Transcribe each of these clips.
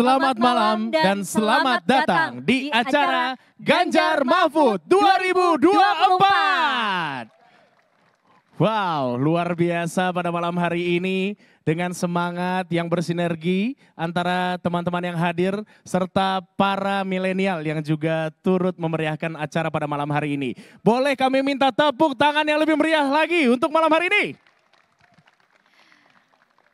selamat malam dan selamat datang di acara Ganjar Mahfud 2024. Wow, luar biasa pada malam hari ini dengan semangat yang bersinergi antara teman-teman yang hadir serta para milenial yang juga turut memeriahkan acara pada malam hari ini. Boleh kami minta tepuk tangan yang lebih meriah lagi untuk malam hari ini?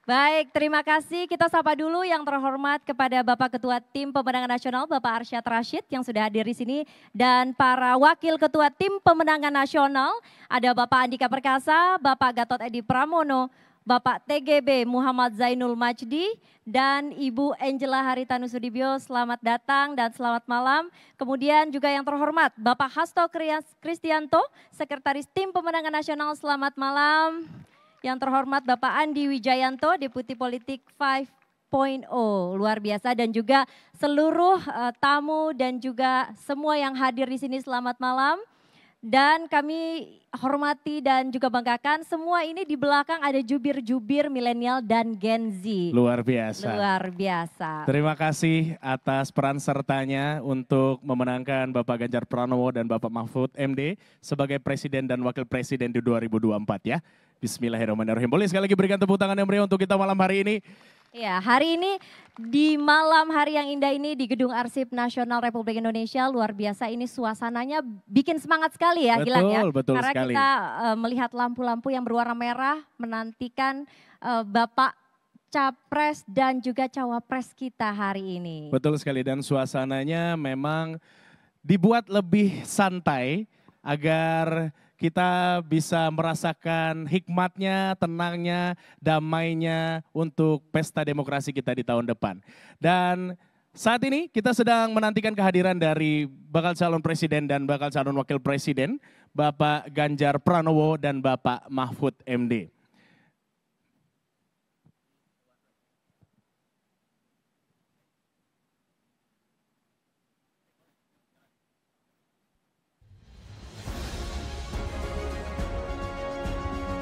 Baik, terima kasih. Kita sapa dulu yang terhormat kepada Bapak Ketua Tim Pemenangan Nasional, Bapak Arsyad Rashid yang sudah hadir di sini. Dan para Wakil Ketua Tim Pemenangan Nasional, ada Bapak Andika Perkasa, Bapak Gatot Edi Pramono, Bapak TGB Muhammad Zainul Majdi, dan Ibu Angela Haritanu Sudibyo. Selamat datang dan selamat malam. Kemudian juga yang terhormat Bapak Hasto Kristianto, Sekretaris Tim Pemenangan Nasional. Selamat malam. Yang terhormat Bapak Andi Wijayanto, Deputi Politik 5.0, luar biasa, dan juga seluruh tamu dan juga semua yang hadir di sini selamat malam. Dan kami hormati dan juga banggakan semua ini di belakang ada jubir-jubir milenial dan Gen Z. Luar biasa. Luar biasa. Terima kasih atas peran sertanya untuk memenangkan Bapak Ganjar Pranowo dan Bapak Mahfud MD sebagai Presiden dan Wakil Presiden di 2024 ya. Bismillahirrahmanirrahim. Boleh sekali lagi berikan tepuk tangan yang meriah untuk kita malam hari ini. Ya, hari ini di malam hari yang indah ini di Gedung Arsip Nasional Republik Indonesia, luar biasa ini suasananya bikin semangat sekali ya Gilang ya. Betul Karena sekali. kita melihat lampu-lampu yang berwarna merah menantikan Bapak Capres dan juga Cawapres kita hari ini. Betul sekali, dan suasananya memang dibuat lebih santai agar kita bisa merasakan hikmatnya, tenangnya, damainya untuk pesta demokrasi kita di tahun depan. Dan saat ini kita sedang menantikan kehadiran dari bakal calon presiden dan bakal calon wakil presiden, Bapak Ganjar Pranowo dan Bapak Mahfud MD.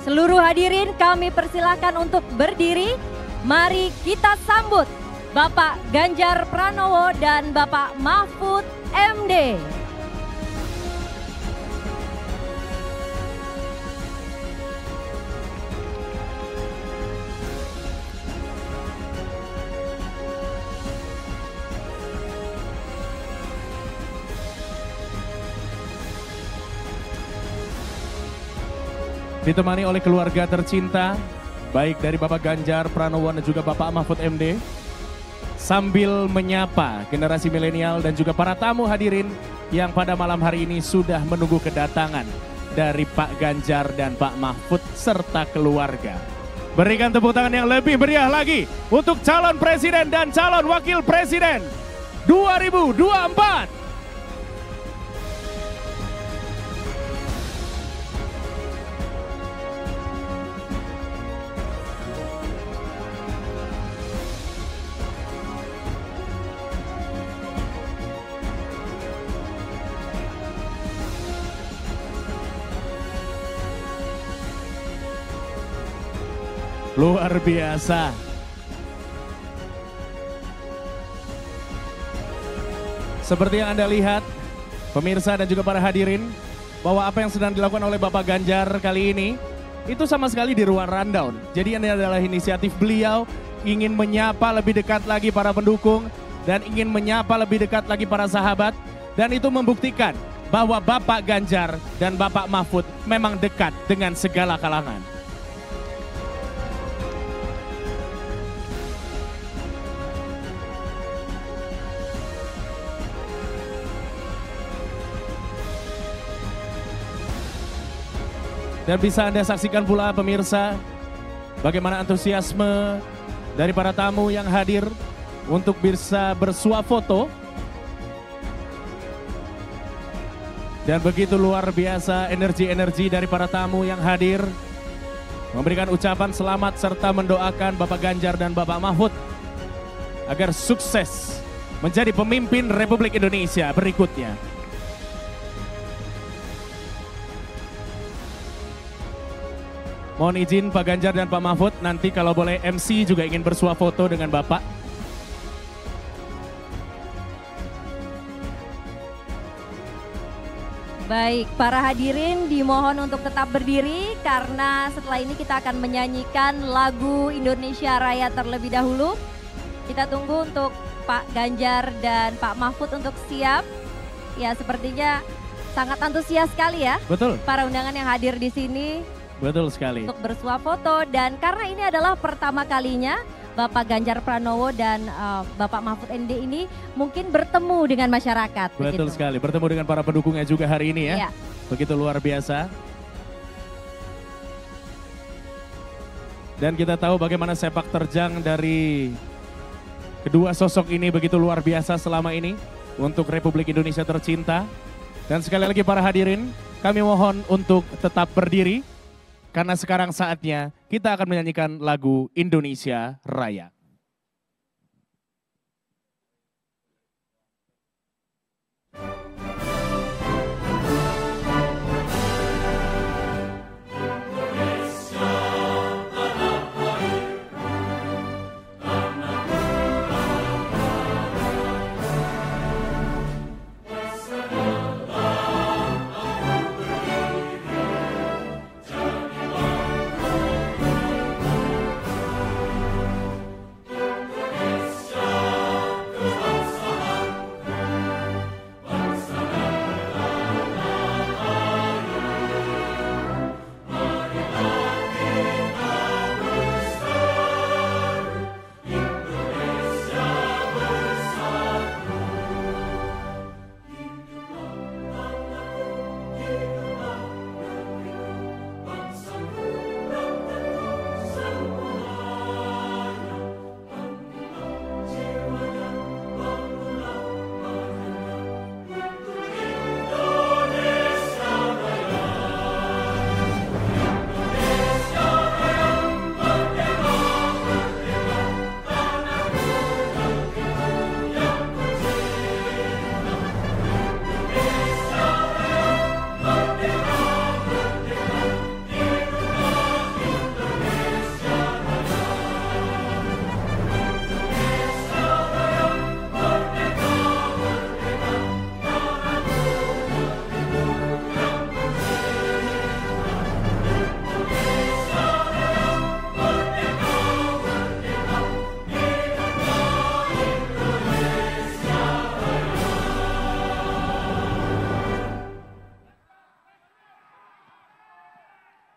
Seluruh hadirin kami persilahkan untuk berdiri. Mari kita sambut Bapak Ganjar Pranowo dan Bapak Mahfud MD. Ditemani oleh keluarga tercinta, baik dari Bapak Ganjar Pranowo dan juga Bapak Mahfud MD, sambil menyapa generasi milenial dan juga para tamu hadirin yang pada malam hari ini sudah menunggu kedatangan dari Pak Ganjar dan Pak Mahfud serta keluarga. Berikan tepuk tangan yang lebih meriah lagi untuk calon presiden dan calon wakil presiden 2024. Luar biasa. Seperti yang Anda lihat, pemirsa dan juga para hadirin, bahwa apa yang sedang dilakukan oleh Bapak Ganjar kali ini, itu sama sekali di ruang rundown. Jadi ini adalah inisiatif beliau ingin menyapa lebih dekat lagi para pendukung dan ingin menyapa lebih dekat lagi para sahabat. Dan itu membuktikan bahwa Bapak Ganjar dan Bapak Mahfud memang dekat dengan segala kalangan. Dan bisa Anda saksikan pula pemirsa, bagaimana antusiasme dari para tamu yang hadir untuk bisa bersuah foto. Dan begitu luar biasa energi-energi dari para tamu yang hadir, memberikan ucapan selamat serta mendoakan Bapak Ganjar dan Bapak Mahfud agar sukses menjadi pemimpin Republik Indonesia berikutnya. Mohon izin Pak Ganjar dan Pak Mahfud, nanti kalau boleh MC juga ingin bersuah foto dengan Bapak. Baik, para hadirin dimohon untuk tetap berdiri karena setelah ini kita akan menyanyikan lagu Indonesia Raya terlebih dahulu. Kita tunggu untuk Pak Ganjar dan Pak Mahfud untuk siap. Ya, sepertinya sangat antusias sekali ya. Betul. Para undangan yang hadir di sini. Betul sekali. Untuk bersuah foto dan karena ini adalah pertama kalinya Bapak Ganjar Pranowo dan Bapak Mahfud MD ini mungkin bertemu dengan masyarakat. Betul begitu. sekali, bertemu dengan para pendukungnya juga hari ini ya. Iya. Begitu luar biasa. Dan kita tahu bagaimana sepak terjang dari kedua sosok ini begitu luar biasa selama ini untuk Republik Indonesia tercinta. Dan sekali lagi para hadirin, kami mohon untuk tetap berdiri. Karena sekarang saatnya kita akan menyanyikan lagu Indonesia Raya.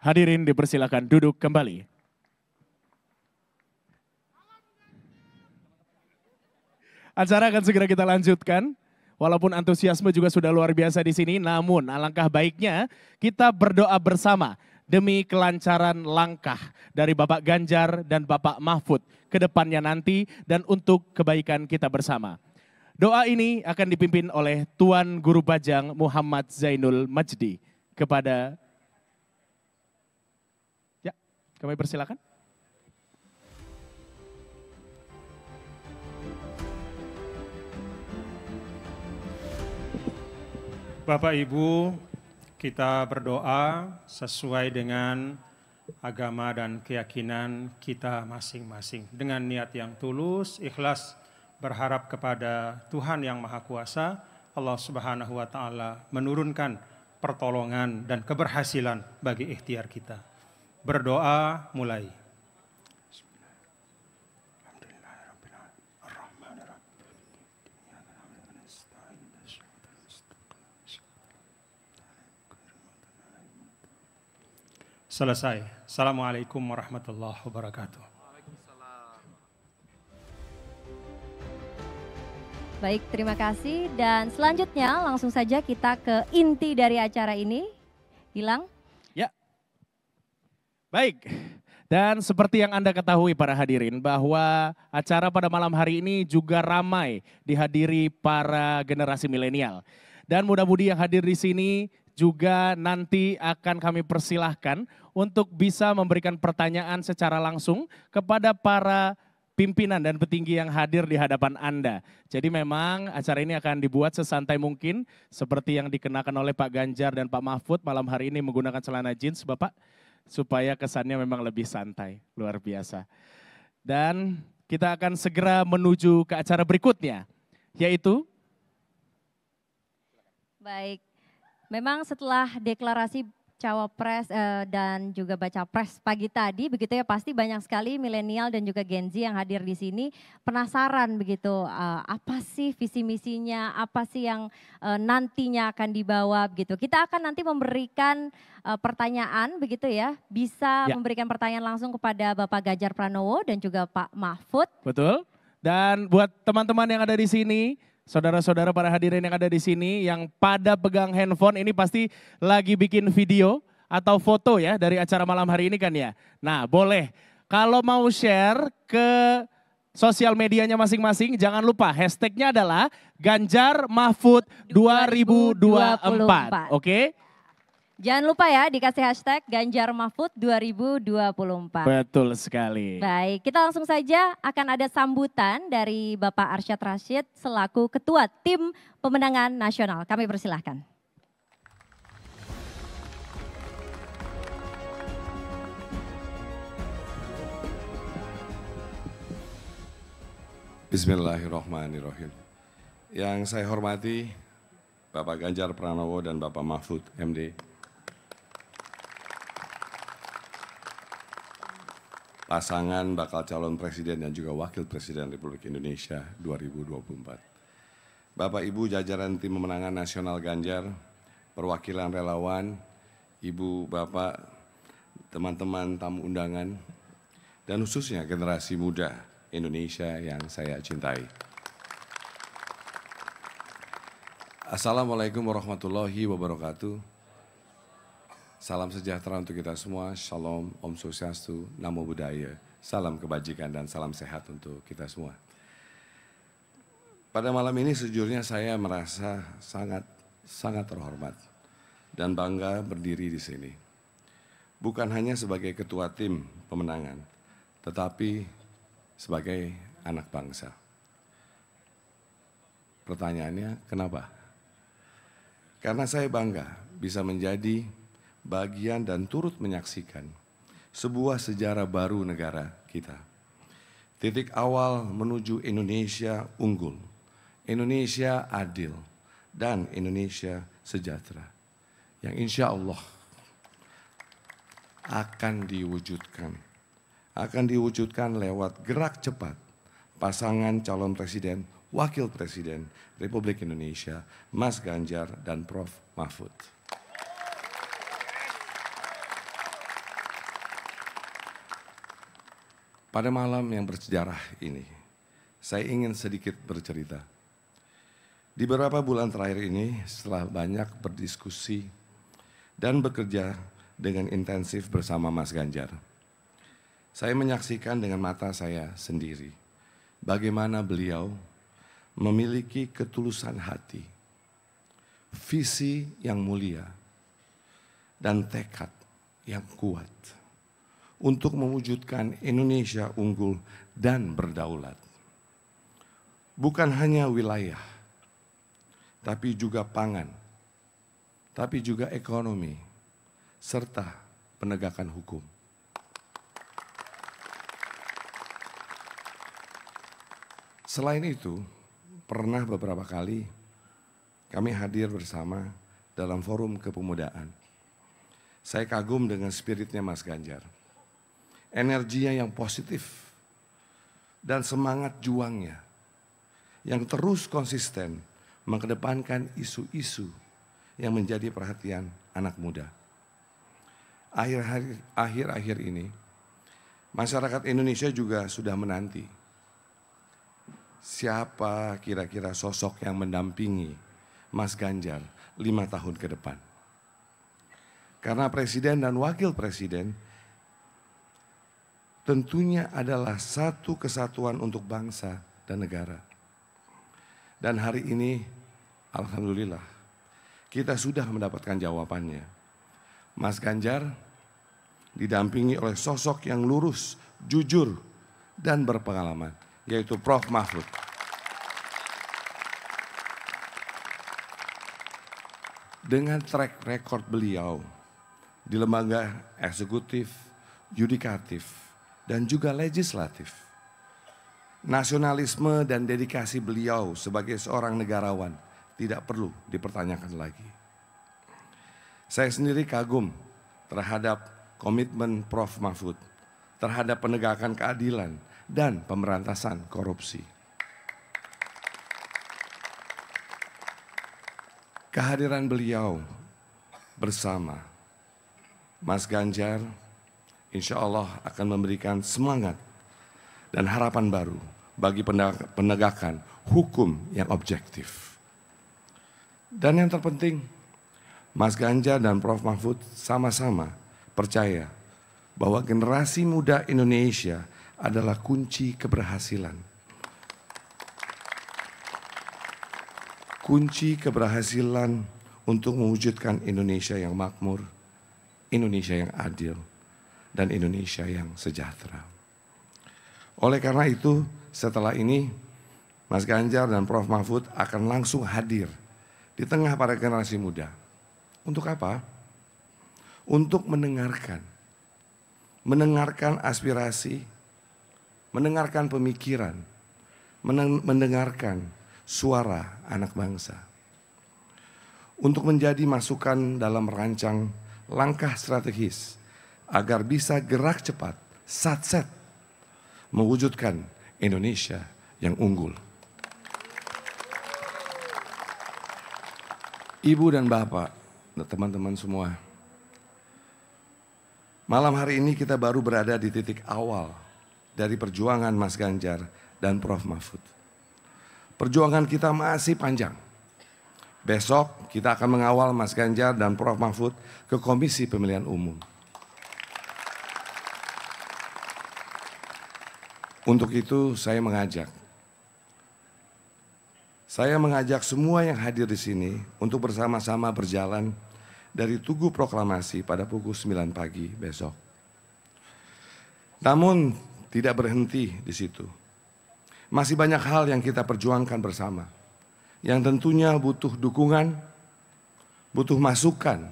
Hadirin dipersilakan duduk kembali. Acara akan segera kita lanjutkan. Walaupun antusiasme juga sudah luar biasa di sini, namun alangkah baiknya kita berdoa bersama demi kelancaran langkah dari Bapak Ganjar dan Bapak Mahfud ke depannya nanti dan untuk kebaikan kita bersama. Doa ini akan dipimpin oleh Tuan Guru Bajang Muhammad Zainul Majdi kepada kami persilakan. Bapak Ibu, kita berdoa sesuai dengan agama dan keyakinan kita masing-masing. Dengan niat yang tulus, ikhlas, berharap kepada Tuhan yang Maha Kuasa, Allah Subhanahu wa Ta'ala menurunkan pertolongan dan keberhasilan bagi ikhtiar kita. Berdoa mulai. Selesai. Assalamualaikum warahmatullahi wabarakatuh. Baik, terima kasih. Dan selanjutnya langsung saja kita ke inti dari acara ini. Gilang. Ya, baik. Dan seperti yang Anda ketahui para hadirin bahwa acara pada malam hari ini juga ramai dihadiri para generasi milenial. Dan mudah-mudi yang hadir di sini juga nanti akan kami persilahkan untuk bisa memberikan pertanyaan secara langsung kepada para pimpinan dan petinggi yang hadir di hadapan Anda. Jadi memang acara ini akan dibuat sesantai mungkin seperti yang dikenakan oleh Pak Ganjar dan Pak Mahfud malam hari ini menggunakan celana jeans Bapak, supaya kesannya memang lebih santai, luar biasa. Dan kita akan segera menuju ke acara berikutnya, yaitu... Baik, Memang setelah deklarasi cawapres dan juga baca pres pagi tadi begitu ya, pasti banyak sekali milenial dan juga Gen Z yang hadir di sini penasaran begitu, apa sih visi misinya, apa sih yang nantinya akan dibawa begitu. Kita akan nanti memberikan pertanyaan begitu ya, bisa Ya. memberikan pertanyaan langsung kepada Bapak Ganjar Pranowo dan juga Pak Mahfud. Betul. Dan buat teman-teman yang ada di sini, saudara-saudara para hadirin yang ada di sini, yang pada pegang handphone ini pasti lagi bikin video atau foto ya dari acara malam hari ini kan ya. Nah boleh, kalau mau share ke sosial medianya masing-masing, jangan lupa hashtagnya adalah Ganjar Mahfud 2024. Oke? Jangan lupa ya dikasih hashtag Ganjar Mahfud 2024. Betul sekali. Baik, kita langsung saja akan ada sambutan dari Bapak Arsyad Rashid selaku Ketua Tim Pemenangan Nasional. Kami persilahkan. Bismillahirrahmanirrahim. Yang saya hormati Bapak Ganjar Pranowo dan Bapak Mahfud MD. Pasangan bakal calon presiden dan juga wakil presiden Republik Indonesia 2024. Bapak Ibu jajaran tim pemenangan nasional Ganjar, perwakilan relawan, Ibu, Bapak, teman-teman tamu undangan, dan khususnya generasi muda Indonesia yang saya cintai. Assalamualaikum warahmatullahi wabarakatuh. Salam sejahtera untuk kita semua, Shalom, Om Swastiastu, Namo Buddhaya, salam kebajikan dan salam sehat untuk kita semua. Pada malam ini sejujurnya saya merasa sangat terhormat dan bangga berdiri di sini. Bukan hanya sebagai ketua tim pemenangan, tetapi sebagai anak bangsa. Pertanyaannya, kenapa? Karena saya bangga bisa menjadi bagian dan turut menyaksikan sebuah sejarah baru negara kita. Titik awal menuju Indonesia unggul, Indonesia adil, dan Indonesia sejahtera. Yang insya Allah akan diwujudkan lewat gerak cepat pasangan calon presiden, wakil presiden Republik Indonesia, Mas Ganjar dan Prof. Mahfud. Pada malam yang bersejarah ini, saya ingin sedikit bercerita. Di beberapa bulan terakhir ini, setelah banyak berdiskusi dan bekerja dengan intensif bersama Mas Ganjar, saya menyaksikan dengan mata saya sendiri bagaimana beliau memiliki ketulusan hati, visi yang mulia, dan tekad yang kuat untuk mewujudkan Indonesia unggul dan berdaulat. Bukan hanya wilayah, tapi juga pangan, tapi juga ekonomi, serta penegakan hukum. Selain itu, pernah beberapa kali kami hadir bersama dalam forum kepemudaan. Saya kagum dengan spiritnya Mas Ganjar. Energinya yang positif dan semangat juangnya yang terus konsisten mengedepankan isu-isu yang menjadi perhatian anak muda. Akhir-akhir ini, masyarakat Indonesia juga sudah menanti siapa kira-kira sosok yang mendampingi Mas Ganjar 5 tahun ke depan. Karena presiden dan wakil presiden tentunya adalah satu kesatuan untuk bangsa dan negara. Dan hari ini, alhamdulillah, kita sudah mendapatkan jawabannya. Mas Ganjar didampingi oleh sosok yang lurus, jujur, dan berpengalaman, yaitu Prof. Mahfud. Dengan track record beliau di lembaga eksekutif, yudikatif, dan juga legislatif, nasionalisme dan dedikasi beliau sebagai seorang negarawan tidak perlu dipertanyakan lagi. Saya sendiri kagum terhadap komitmen Prof. Mahfud terhadap penegakan keadilan dan pemberantasan korupsi. Kehadiran beliau bersama Mas Ganjar insya Allah akan memberikan semangat dan harapan baru bagi penegakan hukum yang objektif. Dan yang terpenting, Mas Ganjar dan Prof. Mahfud sama-sama percaya bahwa generasi muda Indonesia adalah kunci keberhasilan. Kunci keberhasilan untuk mewujudkan Indonesia yang makmur, Indonesia yang adil, dan Indonesia yang sejahtera. Oleh karena itu, setelah ini Mas Ganjar dan Prof. Mahfud akan langsung hadir di tengah para generasi muda. Untuk apa? Untuk mendengarkan aspirasi, mendengarkan pemikiran, mendengarkan suara anak bangsa. Untuk menjadi masukan dalam merancang langkah strategis agar bisa gerak cepat, satset, mewujudkan Indonesia yang unggul. Ibu dan Bapak, teman-teman semua, malam hari ini kita baru berada di titik awal dari perjuangan Mas Ganjar dan Prof. Mahfud. Perjuangan kita masih panjang. Besok kita akan mengawal Mas Ganjar dan Prof. Mahfud ke Komisi Pemilihan Umum. Untuk itu saya mengajak semua yang hadir di sini untuk bersama-sama berjalan dari Tugu Proklamasi pada pukul 9 pagi besok. Namun tidak berhenti di situ. Masih banyak hal yang kita perjuangkan bersama, yang tentunya butuh dukungan, butuh masukan,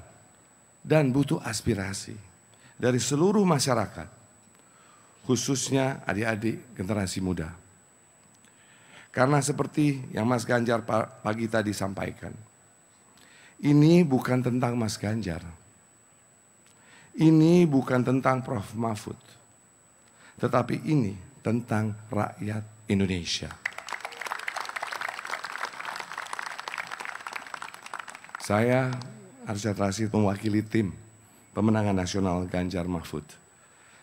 dan butuh aspirasi dari seluruh masyarakat, khususnya adik-adik generasi muda. Karena seperti yang Mas Ganjar pagi tadi sampaikan, ini bukan tentang Mas Ganjar, ini bukan tentang Prof. Mahfud, tetapi ini tentang rakyat Indonesia. Saya, Arsyad Rashid, mewakili tim pemenangan nasional Ganjar Mahfud,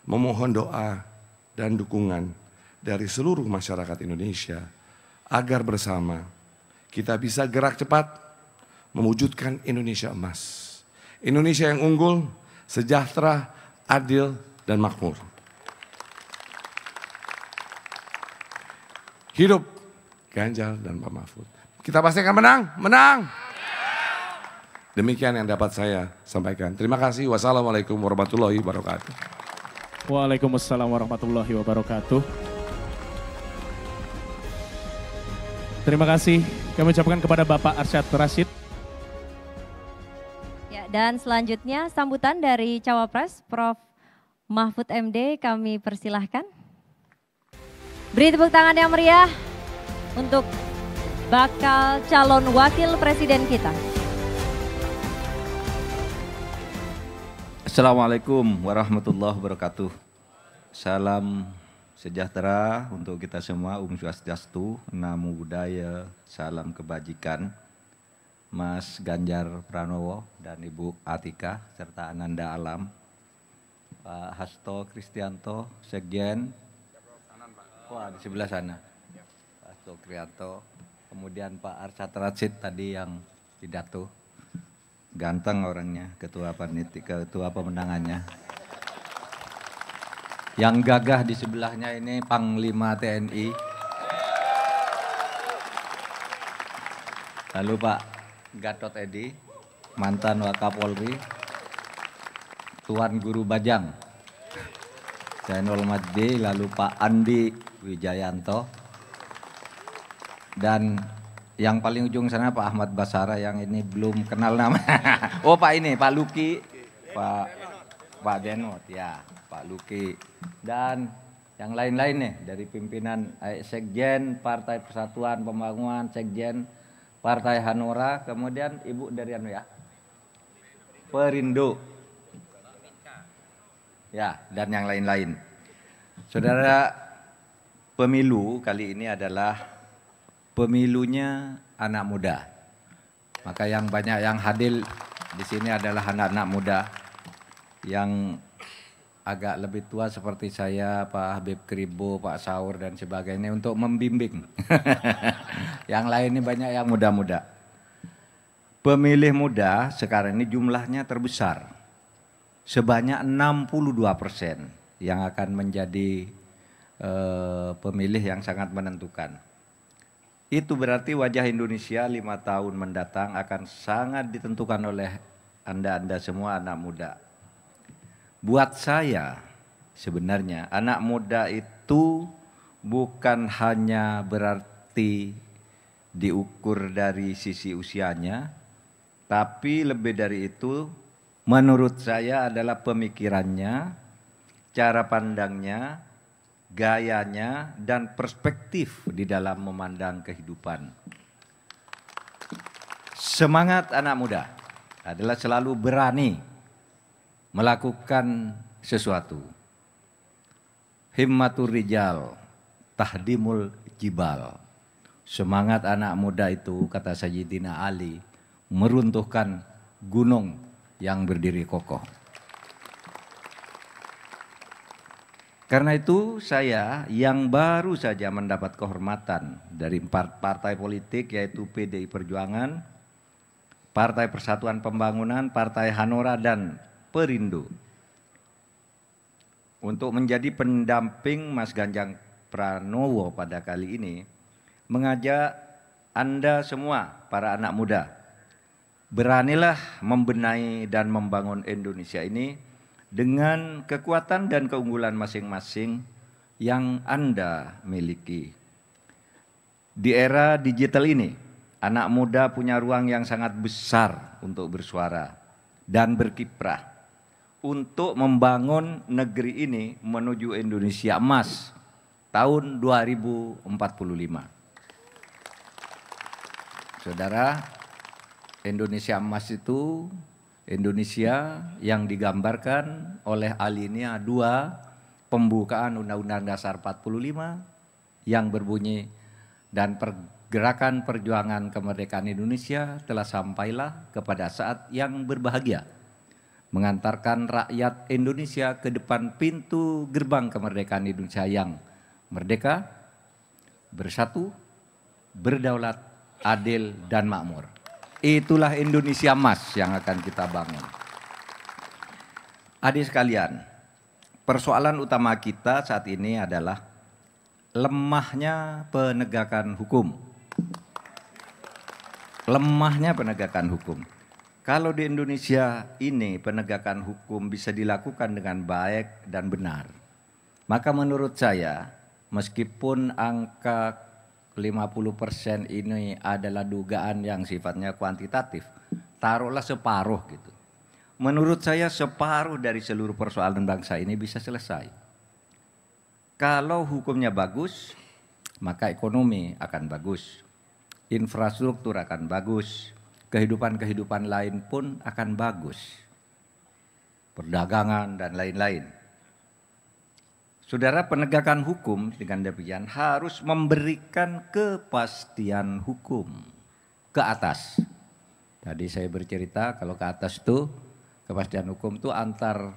memohon doa dan dukungan dari seluruh masyarakat Indonesia agar bersama kita bisa gerak cepat mewujudkan Indonesia emas. Indonesia yang unggul, sejahtera, adil, dan makmur. Hidup Ganjar dan Pak Mahfud. Kita pasti akan menang, menang. Demikian yang dapat saya sampaikan. Terima kasih. Wassalamualaikum warahmatullahi wabarakatuh. Waalaikumsalam warahmatullahi wabarakatuh. Terima kasih kami ucapkan kepada Bapak Arsyad Rashid. Ya, dan selanjutnya sambutan dari Cawapres Prof. Mahfud MD kami persilahkan. Beri tepuk tangan yang meriah untuk bakal calon wakil presiden kita. Assalamualaikum warahmatullahi wabarakatuh. Salam sejahtera untuk kita semua, Swastiastu, Namo Buddhaya, salam kebajikan. Mas Ganjar Pranowo dan Ibu Atika serta Ananda Alam, Pak Hasto Kristianto, Sekjen, wah di sebelah sana, Pak Hasto Kristianto, kemudian Pak Arsyad Rashid tadi yang pidato, ganteng orangnya, ketua pemenangannya. Yang gagah di sebelahnya ini Panglima TNI. Lalu Pak Gatot Edi, mantan Wakapolri, Tuan Guru Bajang, Zainul Majdi, lalu Pak Andi Wijayanto, dan yang paling ujung sana Pak Ahmad Basara yang ini belum kenal nama. Oh Pak ini, Pak Luki, Pak Denot, ya Pak Luki, dan yang lain-lain nih dari pimpinan Sekjen Partai Persatuan Pembangunan, Sekjen Partai Hanura, kemudian Ibu dari anu ya, Perindo. Ya, dan yang lain-lain. Saudara, pemilu kali ini adalah pemilunya anak muda. Maka yang banyak yang hadir di sini adalah anak-anak muda yang agak lebih tua seperti saya, Pak Habib Kribo, Pak Saur dan sebagainya untuk membimbing. Yang lain ini banyak yang muda-muda. Pemilih muda sekarang ini jumlahnya terbesar. Sebanyak 62% yang akan menjadi pemilih yang sangat menentukan. Itu berarti wajah Indonesia 5 tahun mendatang akan sangat ditentukan oleh Anda-anda semua anak muda. Buat saya sebenarnya anak muda itu bukan hanya berarti diukur dari sisi usianya, tapi lebih dari itu menurut saya adalah pemikirannya, cara pandangnya, gayanya, dan perspektif di dalam memandang kehidupan. Semangat anak muda adalah selalu berani melakukan sesuatu. Himmatur rijal, tahdimul jibal. Semangat anak muda itu, kata Sayyidina Ali, meruntuhkan gunung yang berdiri kokoh. Karena itu saya yang baru saja mendapat kehormatan dari 4 partai politik yaitu PDI Perjuangan, Partai Persatuan Pembangunan, Partai Hanora, dan Perindo untuk menjadi pendamping Mas Ganjar Pranowo pada kali ini, mengajak Anda semua para anak muda, beranilah membenahi dan membangun Indonesia ini dengan kekuatan dan keunggulan masing-masing yang Anda miliki. Di era digital ini, anak muda punya ruang yang sangat besar untuk bersuara dan berkiprah untuk membangun negeri ini menuju Indonesia Emas tahun 2045. Saudara, Indonesia Emas itu Indonesia yang digambarkan oleh alinea 2 pembukaan Undang-Undang Dasar 45 yang berbunyi, dan pergerakan perjuangan kemerdekaan Indonesia telah sampailah kepada saat yang berbahagia, mengantarkan rakyat Indonesia ke depan pintu gerbang kemerdekaan Indonesia yang merdeka, bersatu, berdaulat, adil, dan makmur. Itulah Indonesia Emas yang akan kita bangun. Adik sekalian, persoalan utama kita saat ini adalah lemahnya penegakan hukum. Lemahnya penegakan hukum. Kalau di Indonesia ini penegakan hukum bisa dilakukan dengan baik dan benar, maka menurut saya meskipun angka 50% ini adalah dugaan yang sifatnya kuantitatif, taruhlah separuh gitu. Menurut saya separuh dari seluruh persoalan bangsa ini bisa selesai. Kalau hukumnya bagus, maka ekonomi akan bagus, infrastruktur akan bagus, kehidupan-kehidupan lain pun akan bagus, perdagangan dan lain-lain. Saudara, penegakan hukum dengan demikian harus memberikan kepastian hukum ke atas. Tadi saya bercerita kalau ke atas itu kepastian hukum itu antar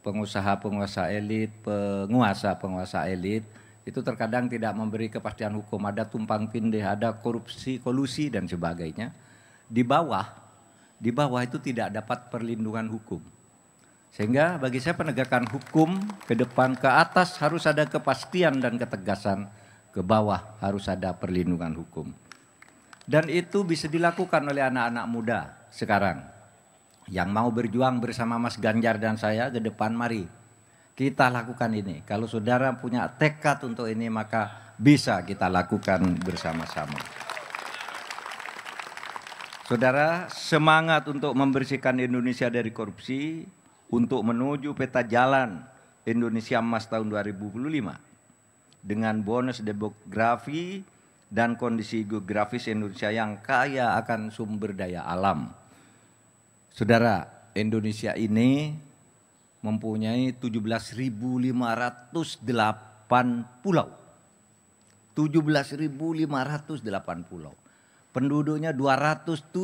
pengusaha-penguasa elit, penguasa-penguasa elit itu terkadang tidak memberi kepastian hukum, ada tumpang tindih, ada korupsi, kolusi dan sebagainya. Di bawah itu tidak dapat perlindungan hukum. Sehingga bagi saya penegakan hukum ke depan ke atas harus ada kepastian dan ketegasan, ke bawah harus ada perlindungan hukum. Dan itu bisa dilakukan oleh anak-anak muda sekarang. Yang mau berjuang bersama Mas Ganjar dan saya ke depan, mari kita lakukan ini. Kalau saudara punya tekad untuk ini maka bisa kita lakukan bersama-sama. Saudara, semangat untuk membersihkan Indonesia dari korupsi, untuk menuju peta jalan Indonesia Emas tahun 2025 dengan bonus demografi dan kondisi geografis Indonesia yang kaya akan sumber daya alam. Saudara, Indonesia ini mempunyai 17.508 pulau. 17.508 pulau. Penduduknya 276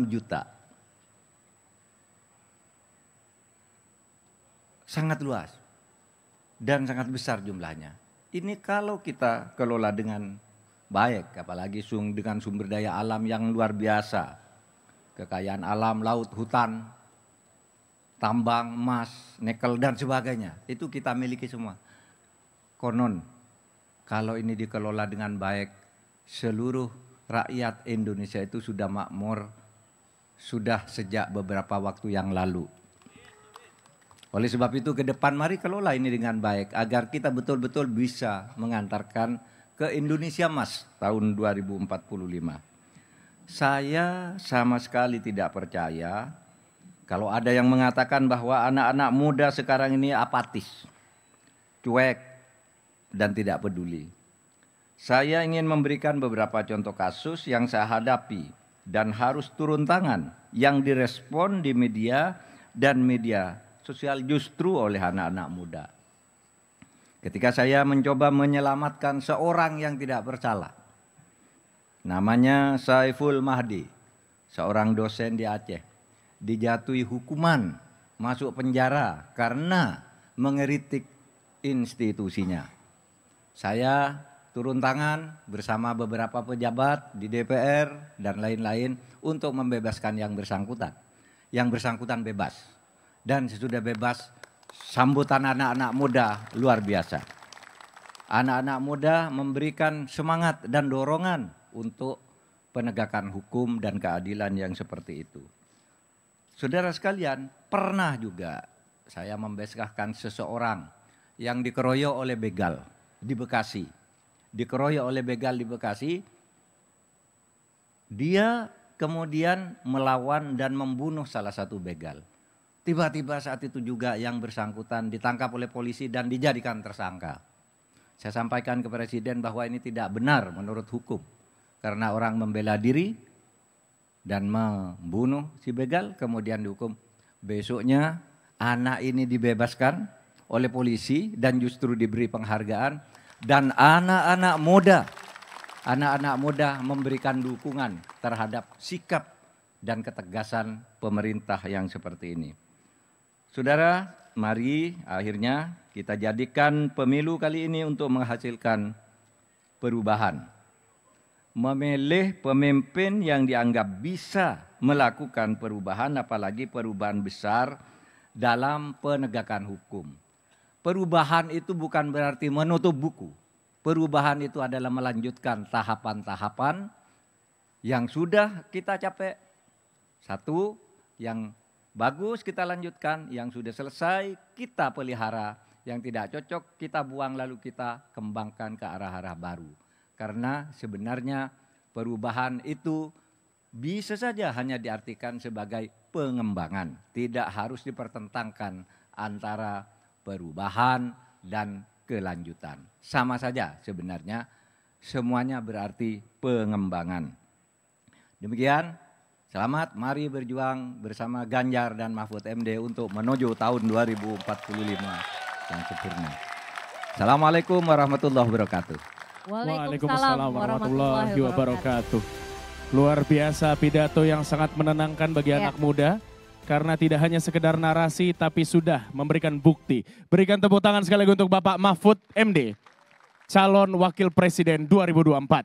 juta. Sangat luas dan sangat besar jumlahnya. Ini kalau kita kelola dengan baik, apalagi dengan sumber daya alam yang luar biasa. Kekayaan alam, laut, hutan, tambang, emas, nikel dan sebagainya. Itu kita miliki semua. Konon kalau ini dikelola dengan baik, seluruh rakyat Indonesia itu sudah makmur, sudah sejak beberapa waktu yang lalu. Oleh sebab itu ke depan mari kelola ini dengan baik agar kita betul-betul bisa mengantarkan ke Indonesia Emas tahun 2045. Saya sama sekali tidak percaya kalau ada yang mengatakan bahwa anak-anak muda sekarang ini apatis, cuek, dan tidak peduli. Saya ingin memberikan beberapa contoh kasus yang saya hadapi dan harus turun tangan yang direspon di media dan media sosial justru oleh anak-anak muda. Ketika saya mencoba menyelamatkan seorang yang tidak bersalah, namanya Saiful Mahdi, seorang dosen di Aceh, dijatuhi hukuman masuk penjara karena mengeritik institusinya. Saya turun tangan bersama beberapa pejabat di DPR dan lain-lain untuk membebaskan yang bersangkutan. Yang bersangkutan bebas. Dan sesudah bebas, sambutan anak-anak muda luar biasa. Anak-anak muda memberikan semangat dan dorongan untuk penegakan hukum dan keadilan yang seperti itu. Saudara sekalian, pernah juga saya membebaskan seseorang yang dikeroyok oleh begal di Bekasi. Dikeroyok oleh begal di Bekasi, dia kemudian melawan dan membunuh salah satu begal. Tiba-tiba saat itu juga yang bersangkutan ditangkap oleh polisi dan dijadikan tersangka. Saya sampaikan ke Presiden bahwa ini tidak benar menurut hukum. Karena orang membela diri dan membunuh si begal kemudian dihukum. Besoknya anak ini dibebaskan oleh polisi dan justru diberi penghargaan. Dan anak-anak muda memberikan dukungan terhadap sikap dan ketegasan pemerintah yang seperti ini. Saudara, mari akhirnya kita jadikan pemilu kali ini untuk menghasilkan perubahan. Memilih pemimpin yang dianggap bisa melakukan perubahan, apalagi perubahan besar dalam penegakan hukum. Perubahan itu bukan berarti menutup buku. Perubahan itu adalah melanjutkan tahapan-tahapan yang sudah kita capai. Satu, yang bagus kita lanjutkan, yang sudah selesai kita pelihara, yang tidak cocok kita buang lalu kita kembangkan ke arah-arah baru. Karena sebenarnya perubahan itu bisa saja hanya diartikan sebagai pengembangan. Tidak harus dipertentangkan antara perubahan dan kelanjutan. Sama saja sebenarnya semuanya berarti pengembangan. Demikian. Selamat, mari berjuang bersama Ganjar dan Mahfud MD untuk menuju tahun 2045 yang sempurna. Assalamualaikum warahmatullahi wabarakatuh. Waalaikumsalam warahmatullahi wabarakatuh. Luar biasa pidato yang sangat menenangkan bagi anak muda. Karena tidak hanya sekedar narasi tapi sudah memberikan bukti. Berikan tepuk tangan sekali lagi untuk Bapak Mahfud MD, calon Wakil Presiden 2024.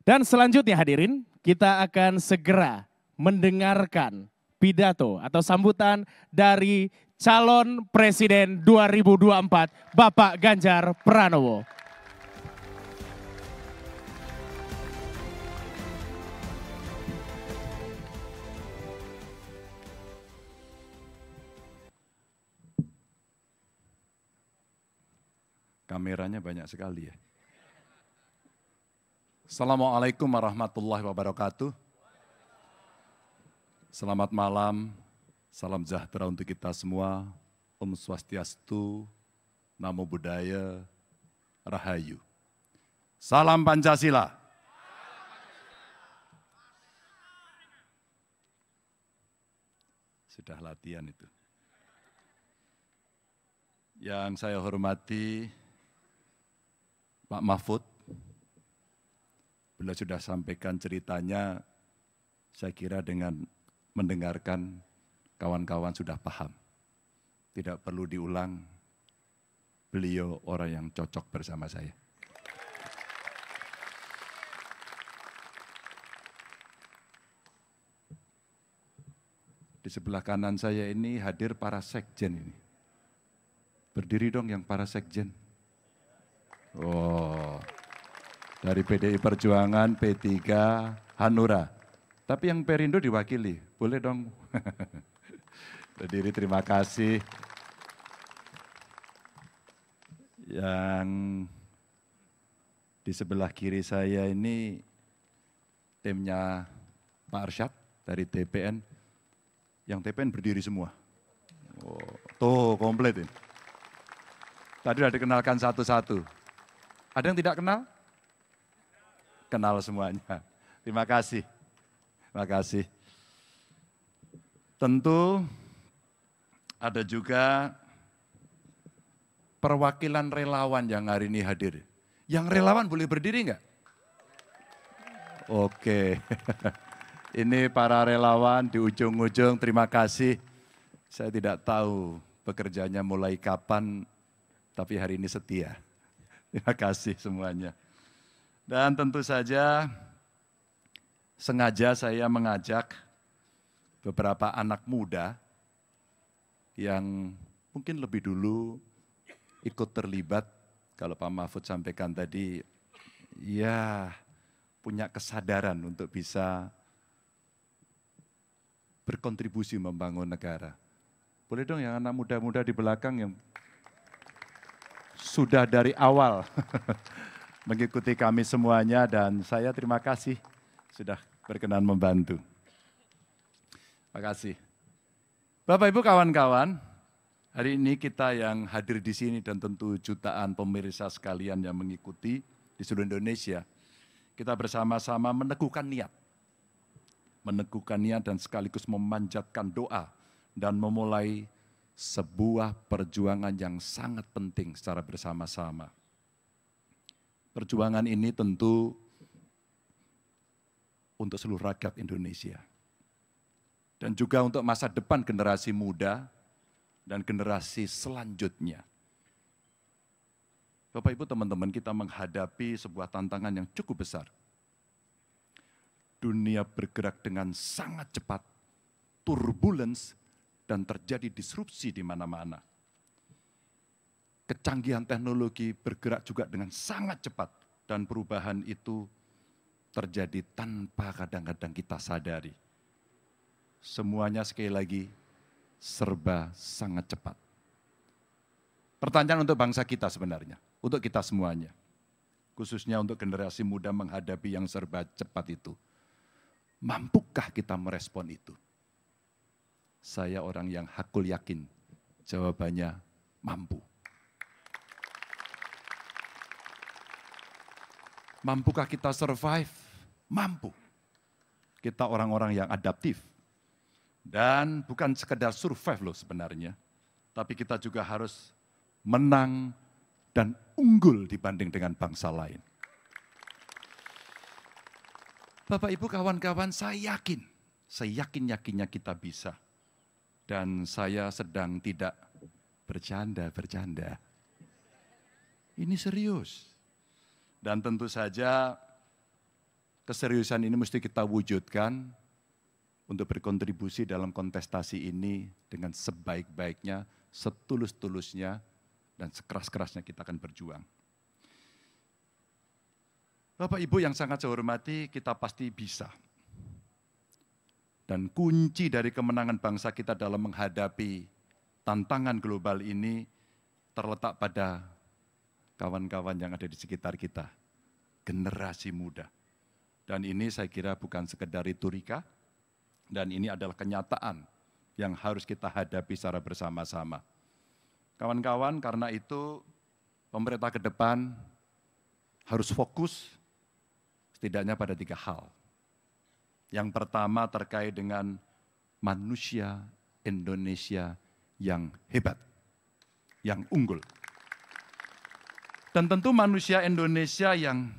Dan selanjutnya hadirin, kita akan segera mendengarkan pidato atau sambutan dari calon Presiden 2024, Bapak Ganjar Pranowo. Kameranya banyak sekali ya. Assalamualaikum warahmatullahi wabarakatuh. Selamat malam, salam sejahtera untuk kita semua. Om Swastiastu, Namo Buddhaya, Rahayu. Salam Pancasila. Sudah latihan itu. Yang saya hormati Pak Mahfud, beliau sudah sampaikan ceritanya, saya kira dengan mendengarkan kawan-kawan sudah paham. Tidak perlu diulang, beliau orang yang cocok bersama saya. Di sebelah kanan saya ini hadir para sekjen ini. Berdiri dong yang para sekjen. Oh, dari PDI Perjuangan, P3, Hanura. Tapi yang Perindo diwakili, boleh dong. Berdiri, terima kasih. Yang di sebelah kiri saya ini timnya Pak Arsyad dari TPN. Yang TPN berdiri semua. Oh, tuh komplit ini. Tadi sudah dikenalkan satu-satu. Ada yang tidak kenal? Kenal semuanya. Terima kasih. Terima kasih. Tentu ada juga perwakilan relawan yang hari ini hadir. Yang relawan boleh berdiri enggak? Oke. Ini para relawan di ujung-ujung, terima kasih. Saya tidak tahu pekerjaannya mulai kapan, tapi hari ini setia. Terima kasih semuanya. Dan tentu saja sengaja saya mengajak beberapa anak muda yang mungkin lebih dulu ikut terlibat, kalau Pak Mahfud sampaikan tadi, ya punya kesadaran untuk bisa berkontribusi membangun negara. Boleh dong yang anak muda-muda di belakang yang sudah dari awal mengikuti kami semuanya, dan saya terima kasih sudah berkenan membantu. Terima kasih. Bapak Ibu kawan-kawan, hari ini kita yang hadir di sini dan tentu jutaan pemirsa sekalian yang mengikuti di seluruh Indonesia, kita bersama-sama meneguhkan niat dan sekaligus memanjatkan doa dan memulai sebuah perjuangan yang sangat penting secara bersama-sama. Perjuangan ini tentu untuk seluruh rakyat Indonesia dan juga untuk masa depan generasi muda dan generasi selanjutnya. Bapak Ibu teman-teman, kita menghadapi sebuah tantangan yang cukup besar. Dunia bergerak dengan sangat cepat, turbulence, dan terjadi disrupsi di mana-mana. Kecanggihan teknologi bergerak juga dengan sangat cepat, dan perubahan itu terjadi tanpa kadang-kadang kita sadari. Semuanya sekali lagi serba sangat cepat. Pertanyaan untuk bangsa kita sebenarnya, untuk kita semuanya. Khususnya untuk generasi muda menghadapi yang serba cepat itu. Mampukah kita merespon itu? Saya orang yang hakul yakin, jawabannya mampu. Mampukah kita survive? Mampu. Kita orang-orang yang adaptif. Dan bukan sekedar survive loh sebenarnya, tapi kita juga harus menang dan unggul dibanding dengan bangsa lain. Bapak Ibu kawan-kawan, saya yakin-yakinnya kita bisa. Dan saya sedang tidak bercanda. Ini serius. Dan tentu saja keseriusan ini mesti kita wujudkan untuk berkontribusi dalam kontestasi ini dengan sebaik-baiknya, setulus-tulusnya, dan sekeras-kerasnya kita akan berjuang. Bapak Ibu yang sangat saya hormati, kita pasti bisa. Dan kunci dari kemenangan bangsa kita dalam menghadapi tantangan global ini terletak pada kawan-kawan yang ada di sekitar kita, generasi muda. Dan ini saya kira bukan sekedar retorika, dan ini adalah kenyataan yang harus kita hadapi secara bersama-sama. Kawan-kawan, karena itu pemerintah ke depan harus fokus setidaknya pada 3 hal. Yang pertama terkait dengan manusia Indonesia yang hebat, yang unggul. Dan tentu manusia Indonesia yang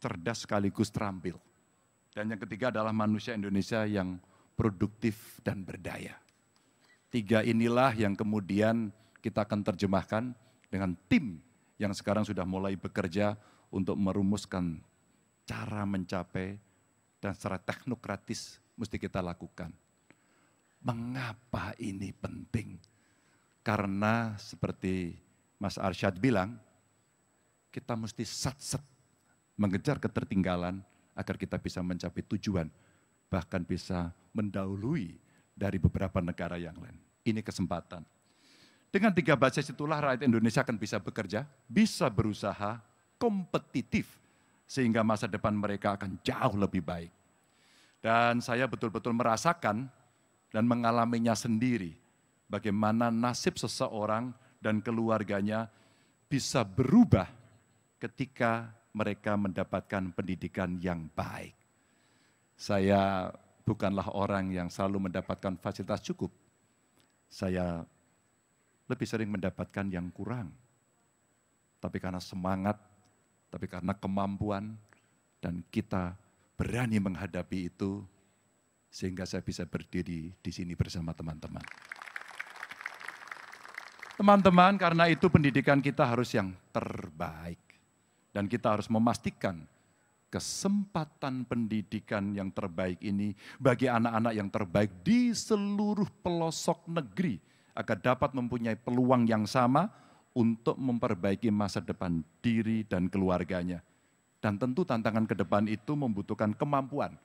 cerdas sekaligus terampil. Dan yang ketiga adalah manusia Indonesia yang produktif dan berdaya. Tiga inilah yang kemudian kita akan terjemahkan dengan tim yang sekarang sudah mulai bekerja untuk merumuskan cara mencapai dan secara teknokratis mesti kita lakukan. Mengapa ini penting? Karena seperti Mas Arsyad bilang, kita mesti sat-set mengejar ketertinggalan agar kita bisa mencapai tujuan, bahkan bisa mendahului dari beberapa negara yang lain. Ini kesempatan. Dengan tiga basis itulah rakyat Indonesia akan bisa bekerja, bisa berusaha, kompetitif, sehingga masa depan mereka akan jauh lebih baik. Dan saya betul-betul merasakan dan mengalaminya sendiri, bagaimana nasib seseorang dan keluarganya bisa berubah ketika mereka mendapatkan pendidikan yang baik. Saya bukanlah orang yang selalu mendapatkan fasilitas cukup. Saya lebih sering mendapatkan yang kurang. Tapi karena semangat, tapi karena kemampuan, dan kita berani menghadapi itu, sehingga saya bisa berdiri di sini bersama teman-teman. Teman-teman, karena itu pendidikan kita harus yang terbaik. Dan kita harus memastikan kesempatan pendidikan yang terbaik ini bagi anak-anak yang terbaik di seluruh pelosok negeri agar dapat mempunyai peluang yang sama untuk memperbaiki masa depan diri dan keluarganya. Dan tentu tantangan ke depan itu membutuhkan kemampuan,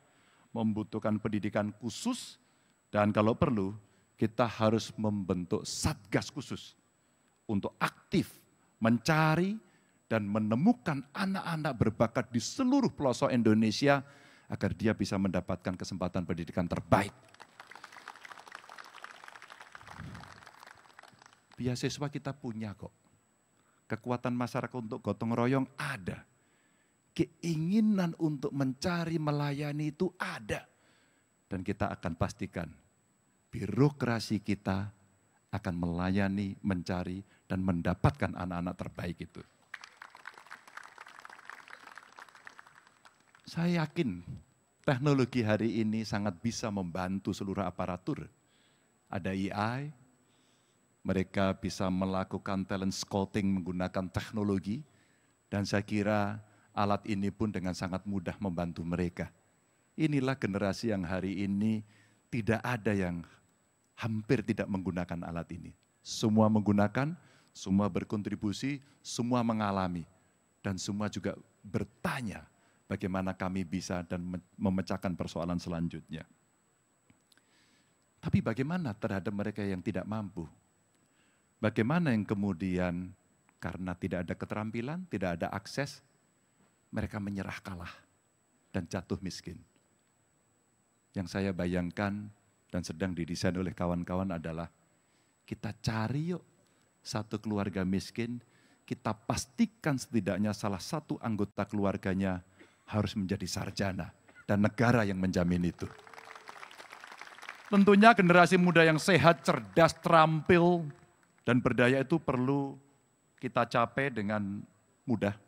membutuhkan pendidikan khusus, dan kalau perlu kita harus membentuk satgas khusus untuk aktif mencari dan menemukan anak-anak berbakat di seluruh pelosok Indonesia agar dia bisa mendapatkan kesempatan pendidikan terbaik. Beasiswa kita punya kok. Kekuatan masyarakat untuk gotong royong ada. Keinginan untuk mencari, melayani itu ada. Dan kita akan pastikan birokrasi kita akan melayani, mencari, dan mendapatkan anak-anak terbaik itu. Saya yakin teknologi hari ini sangat bisa membantu seluruh aparatur. Ada AI, mereka bisa melakukan talent scouting menggunakan teknologi, dan saya kira alat ini pun dengan sangat mudah membantu mereka. Inilah generasi yang hari ini tidak ada yang hampir tidak menggunakan alat ini. Semua menggunakan, semua berkontribusi, semua mengalami, dan semua juga bertanya bagaimana kami bisa dan memecahkan persoalan selanjutnya. Tapi bagaimana terhadap mereka yang tidak mampu? Bagaimana yang kemudian karena tidak ada keterampilan, tidak ada akses, mereka menyerah kalah dan jatuh miskin. Yang saya bayangkan dan sedang didesain oleh kawan-kawan adalah kita cari yuk satu keluarga miskin, kita pastikan setidaknya salah satu anggota keluarganya harus menjadi sarjana dan negara yang menjamin itu. Tentunya generasi muda yang sehat, cerdas, terampil, dan berdaya itu perlu kita capai dengan mudah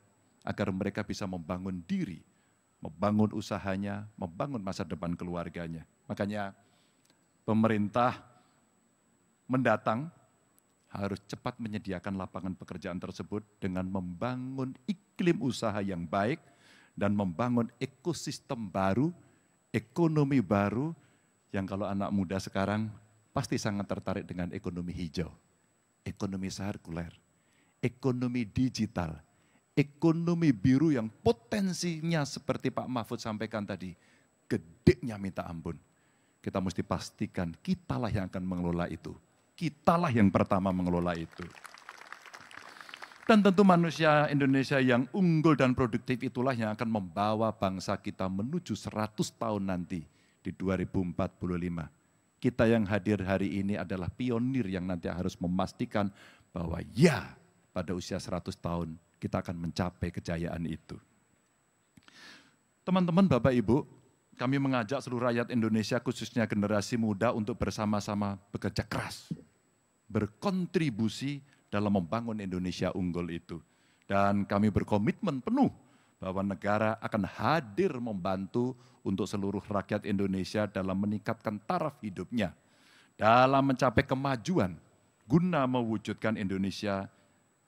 agar mereka bisa membangun diri, membangun usahanya, membangun masa depan keluarganya. Makanya pemerintah mendatang harus cepat menyediakan lapangan pekerjaan tersebut dengan membangun iklim usaha yang baik dan membangun ekosistem baru, ekonomi baru, yang kalau anak muda sekarang pasti sangat tertarik dengan ekonomi hijau, ekonomi sirkuler, ekonomi digital, ekonomi biru yang potensinya seperti Pak Mahfud sampaikan tadi, gedenya minta ampun. Kita mesti pastikan kitalah yang akan mengelola itu. Kitalah yang pertama mengelola itu. Dan tentu manusia Indonesia yang unggul dan produktif itulah yang akan membawa bangsa kita menuju 100 tahun nanti di 2045. Kita yang hadir hari ini adalah pionir yang nanti harus memastikan bahwa ya pada usia 100 tahun kita akan mencapai kejayaan itu. Teman-teman, Bapak Ibu, kami mengajak seluruh rakyat Indonesia, khususnya generasi muda, untuk bersama-sama bekerja keras, berkontribusi dalam membangun Indonesia unggul itu. Dan kami berkomitmen penuh bahwa negara akan hadir membantu untuk seluruh rakyat Indonesia dalam meningkatkan taraf hidupnya, dalam mencapai kemajuan, guna mewujudkan Indonesia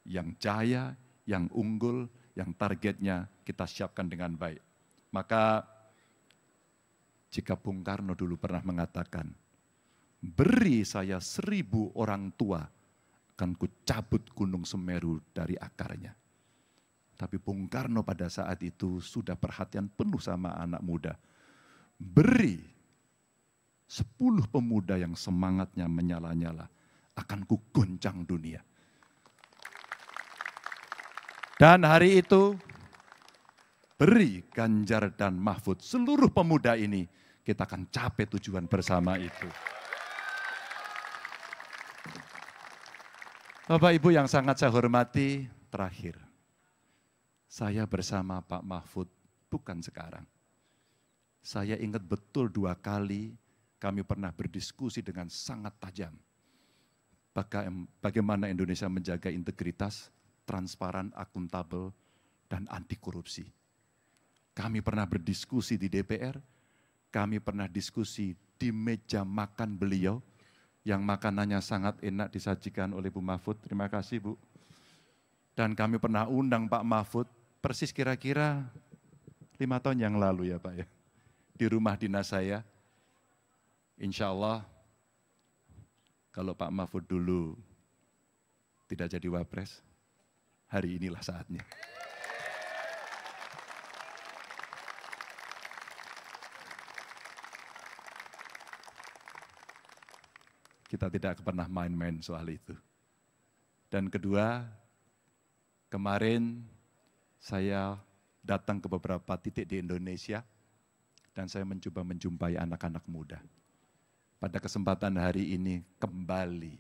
yang jaya, yang unggul, yang targetnya kita siapkan dengan baik. Maka jika Bung Karno dulu pernah mengatakan, beri saya 1000 orang tua, akan kucabut Gunung Semeru dari akarnya. Tapi Bung Karno pada saat itu sudah perhatian penuh sama anak muda. Beri 10 pemuda yang semangatnya menyala-nyala, akan kugoncang dunia. Dan hari itu, beri Ganjar dan Mahfud, seluruh pemuda ini, kita akan capai tujuan bersama itu. Bapak Ibu yang sangat saya hormati, terakhir, saya bersama Pak Mahfud bukan sekarang. Saya ingat betul 2 kali kami pernah berdiskusi dengan sangat tajam. Bagaimana Indonesia menjaga integritas, transparan, akuntabel, dan anti korupsi. Kami pernah berdiskusi di DPR, kami pernah diskusi di meja makan beliau, yang makanannya sangat enak disajikan oleh Bu Mahfud. Terima kasih Bu. Dan kami pernah undang Pak Mahfud, persis kira-kira 5 tahun yang lalu ya Pak ya, di rumah dinas saya. Insya Allah, kalau Pak Mahfud dulu tidak jadi wapres, hari inilah saatnya. Kita tidak pernah main-main soal itu. Dan kedua, kemarin saya datang ke beberapa titik di Indonesia dan saya mencoba menjumpai anak-anak muda. Pada kesempatan hari ini kembali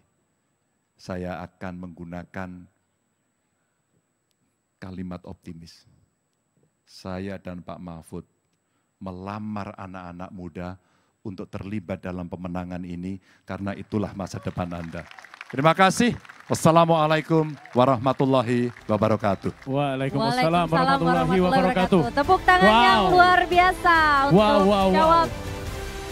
saya akan menggunakan kalimat optimis. Saya dan Pak Mahfud melamar anak-anak muda untuk terlibat dalam pemenangan ini, karena itulah masa depan Anda. Terima kasih. Wassalamualaikum warahmatullahi wabarakatuh. Waalaikumsalam warahmatullahi wabarakatuh. Tepuk tangan yang luar biasa untuk jawab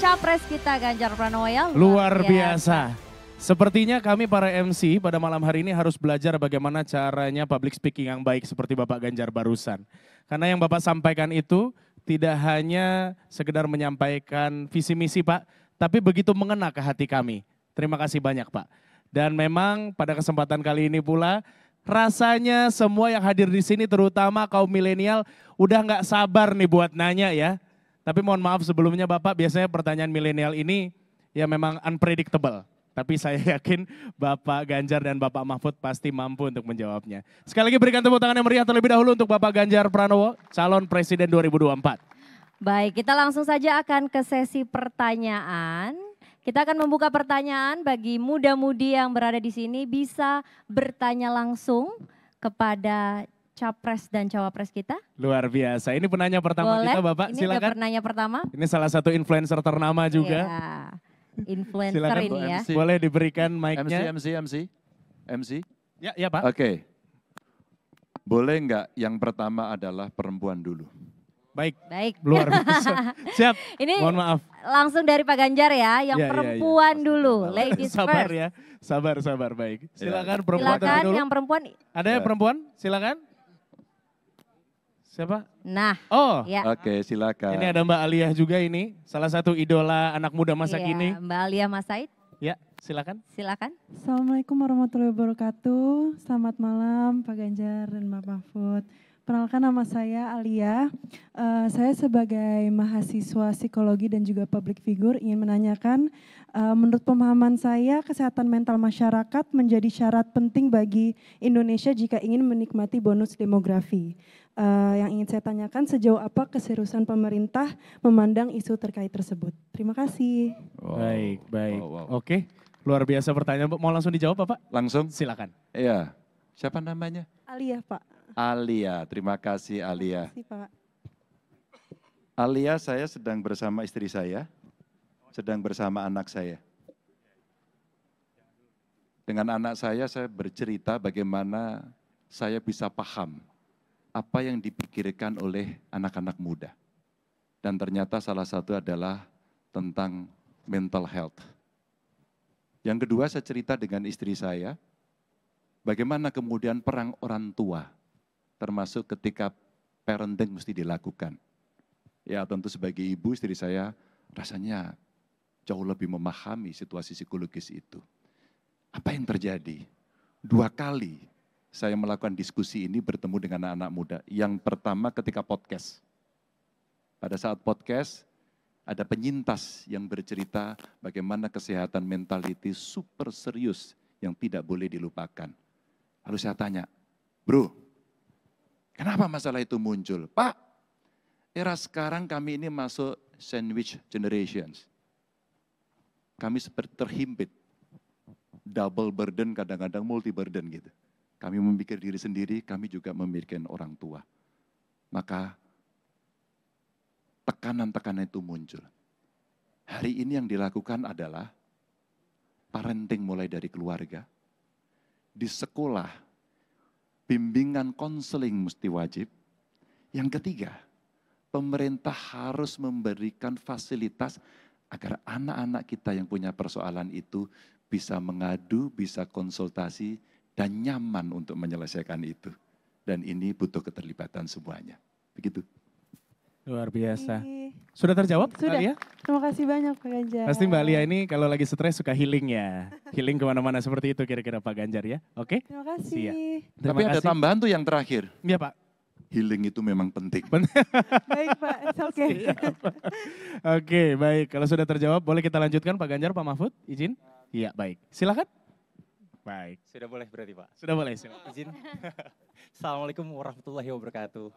capres kita Ganjar Pranowo ya. Luar biasa. Sepertinya kami para MC pada malam hari ini harus belajar bagaimana caranya public speaking yang baik seperti Bapak Ganjar barusan. Karena yang Bapak sampaikan itu tidak hanya sekedar menyampaikan visi misi Pak, tapi begitu mengena ke hati kami. Terima kasih banyak Pak. Dan memang pada kesempatan kali ini pula, rasanya semua yang hadir di sini terutama kaum milenial udah nggak sabar nih buat nanya ya. Tapi mohon maaf sebelumnya Bapak, biasanya pertanyaan milenial ini ya memang unpredictable. Tapi saya yakin Bapak Ganjar dan Bapak Mahfud pasti mampu untuk menjawabnya. Sekali lagi berikan tepuk tangan yang meriah terlebih dahulu untuk Bapak Ganjar Pranowo, calon presiden 2024. Baik, kita langsung saja akan ke sesi pertanyaan. Kita akan membuka pertanyaan bagi muda-mudi yang berada di sini bisa bertanya langsung kepada capres dan cawapres kita. Luar biasa. Ini penanya pertama Boleh? kita Bapak, Ini silakan. penanya pertama. Ini salah satu influencer ternama juga. Iya. Influencer Silakan, ini ya. Boleh diberikan mic-nya. MC? Ya Pak. Oke. Boleh enggak yang pertama adalah perempuan dulu? Baik. Baik. Luar biasa. Siap. Ini mohon maaf. langsung dari Pak Ganjar ya, yang Ya, perempuan dulu, ladies Sabar first. ya, sabar baik. Silakan perempuan Silakan terlebih dulu. yang perempuan. Ada ya perempuan? Silakan. Siapa? Nah. Oh. Ya. Oke, silakan. Ini ada Mbak Aliyah juga ini, salah satu idola anak muda masa Iya, kini. Mbak Alia Mas Said. Ya, silakan. Silakan. Assalamualaikum warahmatullahi wabarakatuh. Selamat malam Pak Ganjar dan Mbak Mahfud. Perkenalkan nama saya Alia. Saya sebagai mahasiswa psikologi dan juga public figure ingin menanyakan, menurut pemahaman saya kesehatan mental masyarakat menjadi syarat penting bagi Indonesia jika ingin menikmati bonus demografi. Yang ingin saya tanyakan, sejauh apa keseriusan pemerintah memandang isu terkait tersebut? Terima kasih. Baik. Oke, luar biasa pertanyaan. Mau langsung dijawab Bapak? Langsung? Silakan. Iya. Siapa namanya? Alia Pak. Alia, terima kasih Alia. Terima kasih Pak. alias saya sedang bersama istri saya, sedang bersama anak saya. Dengan anak saya bercerita bagaimana saya bisa paham apa yang dipikirkan oleh anak-anak muda. Dan ternyata salah satu adalah tentang mental health. Yang kedua saya cerita dengan istri saya, bagaimana kemudian perang orang tua, termasuk ketika parenting mesti dilakukan. Ya tentu sebagai ibu istri saya rasanya jauh lebih memahami situasi psikologis itu. Apa yang terjadi? 2 kali saya melakukan diskusi ini bertemu dengan anak-anak muda. Yang pertama ketika podcast. Pada saat podcast ada penyintas yang bercerita bagaimana kesehatan mental itu super serius yang tidak boleh dilupakan. Lalu saya tanya, bro, kenapa masalah itu muncul? Pak, era sekarang kami ini masuk sandwich generations. Kami seperti terhimpit. Double burden, kadang-kadang multi burden gitu. Kami memikir diri sendiri, kami juga memikirkan orang tua. Maka tekanan-tekanan itu muncul. Hari ini yang dilakukan adalah parenting mulai dari keluarga, di sekolah, bimbingan konseling mesti wajib. Yang ketiga, pemerintah harus memberikan fasilitas agar anak-anak kita yang punya persoalan itu bisa mengadu, bisa konsultasi, dan nyaman untuk menyelesaikan itu. Dan ini butuh keterlibatan semuanya. Begitu. Luar biasa. Sudah terjawab, Sudah. Mbak Lia? Terima kasih banyak Pak Ganjar. Pasti Mbak Lia ini kalau lagi stres suka healing ya. Healing kemana-mana seperti itu kira-kira Pak Ganjar ya. Oke? Terima kasih. Siap. Tapi ada tambahan tuh yang terakhir. Iya Pak. Healing itu memang penting. Baik Pak, oke. Oke, baik. Kalau sudah terjawab boleh kita lanjutkan Pak Ganjar, Pak Mahfud, izin? Iya, baik. Silakan. Baik. Sudah boleh berarti Pak? Sudah boleh, silakan. Izin. Assalamualaikum warahmatullahi wabarakatuh.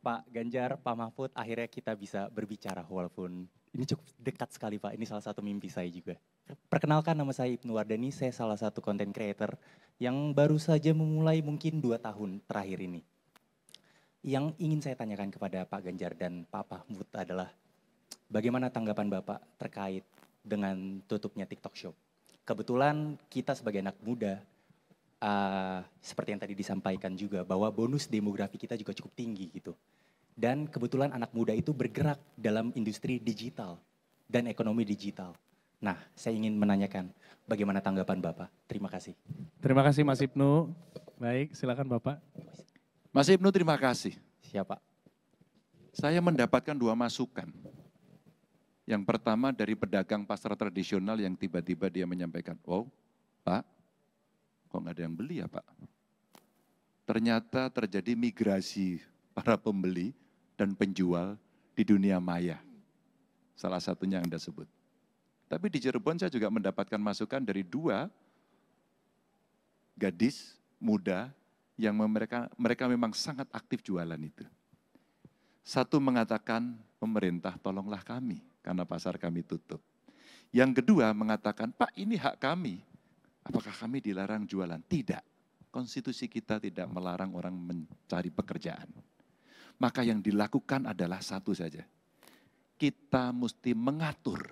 Pak Ganjar, Pak Mahfud, akhirnya kita bisa berbicara walaupun ini cukup dekat sekali Pak. Ini salah satu mimpi saya juga. Perkenalkan, nama saya Ibnu Wardani, saya salah satu content creator yang baru saja memulai mungkin 2 tahun terakhir ini. Yang ingin saya tanyakan kepada Pak Ganjar dan Pak Mahfud adalah bagaimana tanggapan Bapak terkait dengan tutupnya TikTok Shop? Kebetulan kita sebagai anak muda, seperti yang tadi disampaikan juga bahwa bonus demografi kita juga cukup tinggi gitu. Dan kebetulan anak muda itu bergerak dalam industri digital dan ekonomi digital. Nah, saya ingin menanyakan bagaimana tanggapan Bapak? Terima kasih. Terima kasih Mas Ibnu. Baik, silakan Bapak. Mas Ibnu terima kasih. Siapa? Saya mendapatkan 2 masukan. Yang pertama dari pedagang pasar tradisional yang tiba-tiba dia menyampaikan, wow Pak, kok nggak ada yang beli ya Pak? Ternyata terjadi migrasi para pembeli dan penjual di dunia maya. Salah satunya yang Anda sebut. Tapi di Cirebon saya juga mendapatkan masukan dari 2 gadis muda yang mereka memang sangat aktif jualan itu. Satu mengatakan, pemerintah tolonglah kami karena pasar kami tutup. Yang kedua mengatakan, Pak ini hak kami. Apakah kami dilarang jualan? Tidak. Konstitusi kita tidak melarang orang mencari pekerjaan. Maka yang dilakukan adalah satu saja. Kita mesti mengatur.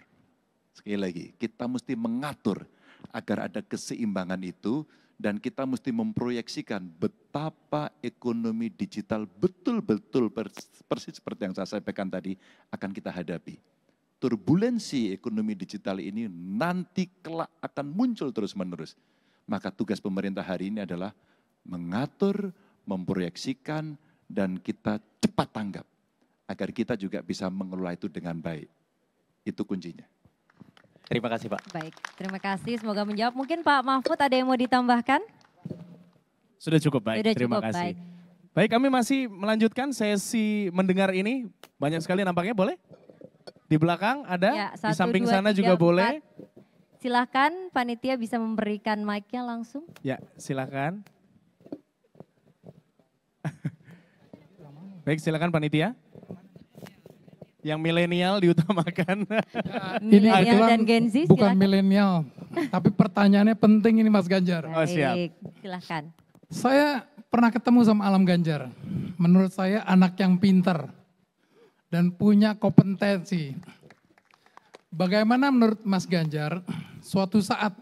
Sekali lagi, kita mesti mengatur agar ada keseimbangan itu dan kita mesti memproyeksikan betapa ekonomi digital betul-betul persis seperti yang saya sampaikan tadi akan kita hadapi. Turbulensi ekonomi digital ini nanti kelak akan muncul terus-menerus. Maka tugas pemerintah hari ini adalah mengatur, memproyeksikan, dan kita cepat tanggap. Agar kita juga bisa mengelola itu dengan baik. Itu kuncinya. Terima kasih Pak. Baik, terima kasih. Semoga menjawab. Mungkin Pak Mahfud ada yang mau ditambahkan? Sudah cukup baik, Sudah terima cukup, kasih. baik. Baik, kami masih melanjutkan sesi mendengar ini. Banyak sekali nampaknya, boleh? Di belakang ada, Ya, di 1, samping 2, sana 3, juga 4. boleh. Silahkan panitia bisa memberikan mic-nya langsung. Ya, silakan. Baik, silakan panitia. Yang milenial diutamakan. Milenial dan Gen Z, bukan silakan. milenial, tapi pertanyaannya penting ini Mas Ganjar. Oh, siap. Baik, silahkan. Saya pernah ketemu sama Alam Ganjar. Menurut saya anak yang pinter. dan punya kompetensi. Bagaimana menurut Mas Ganjar, suatu saat,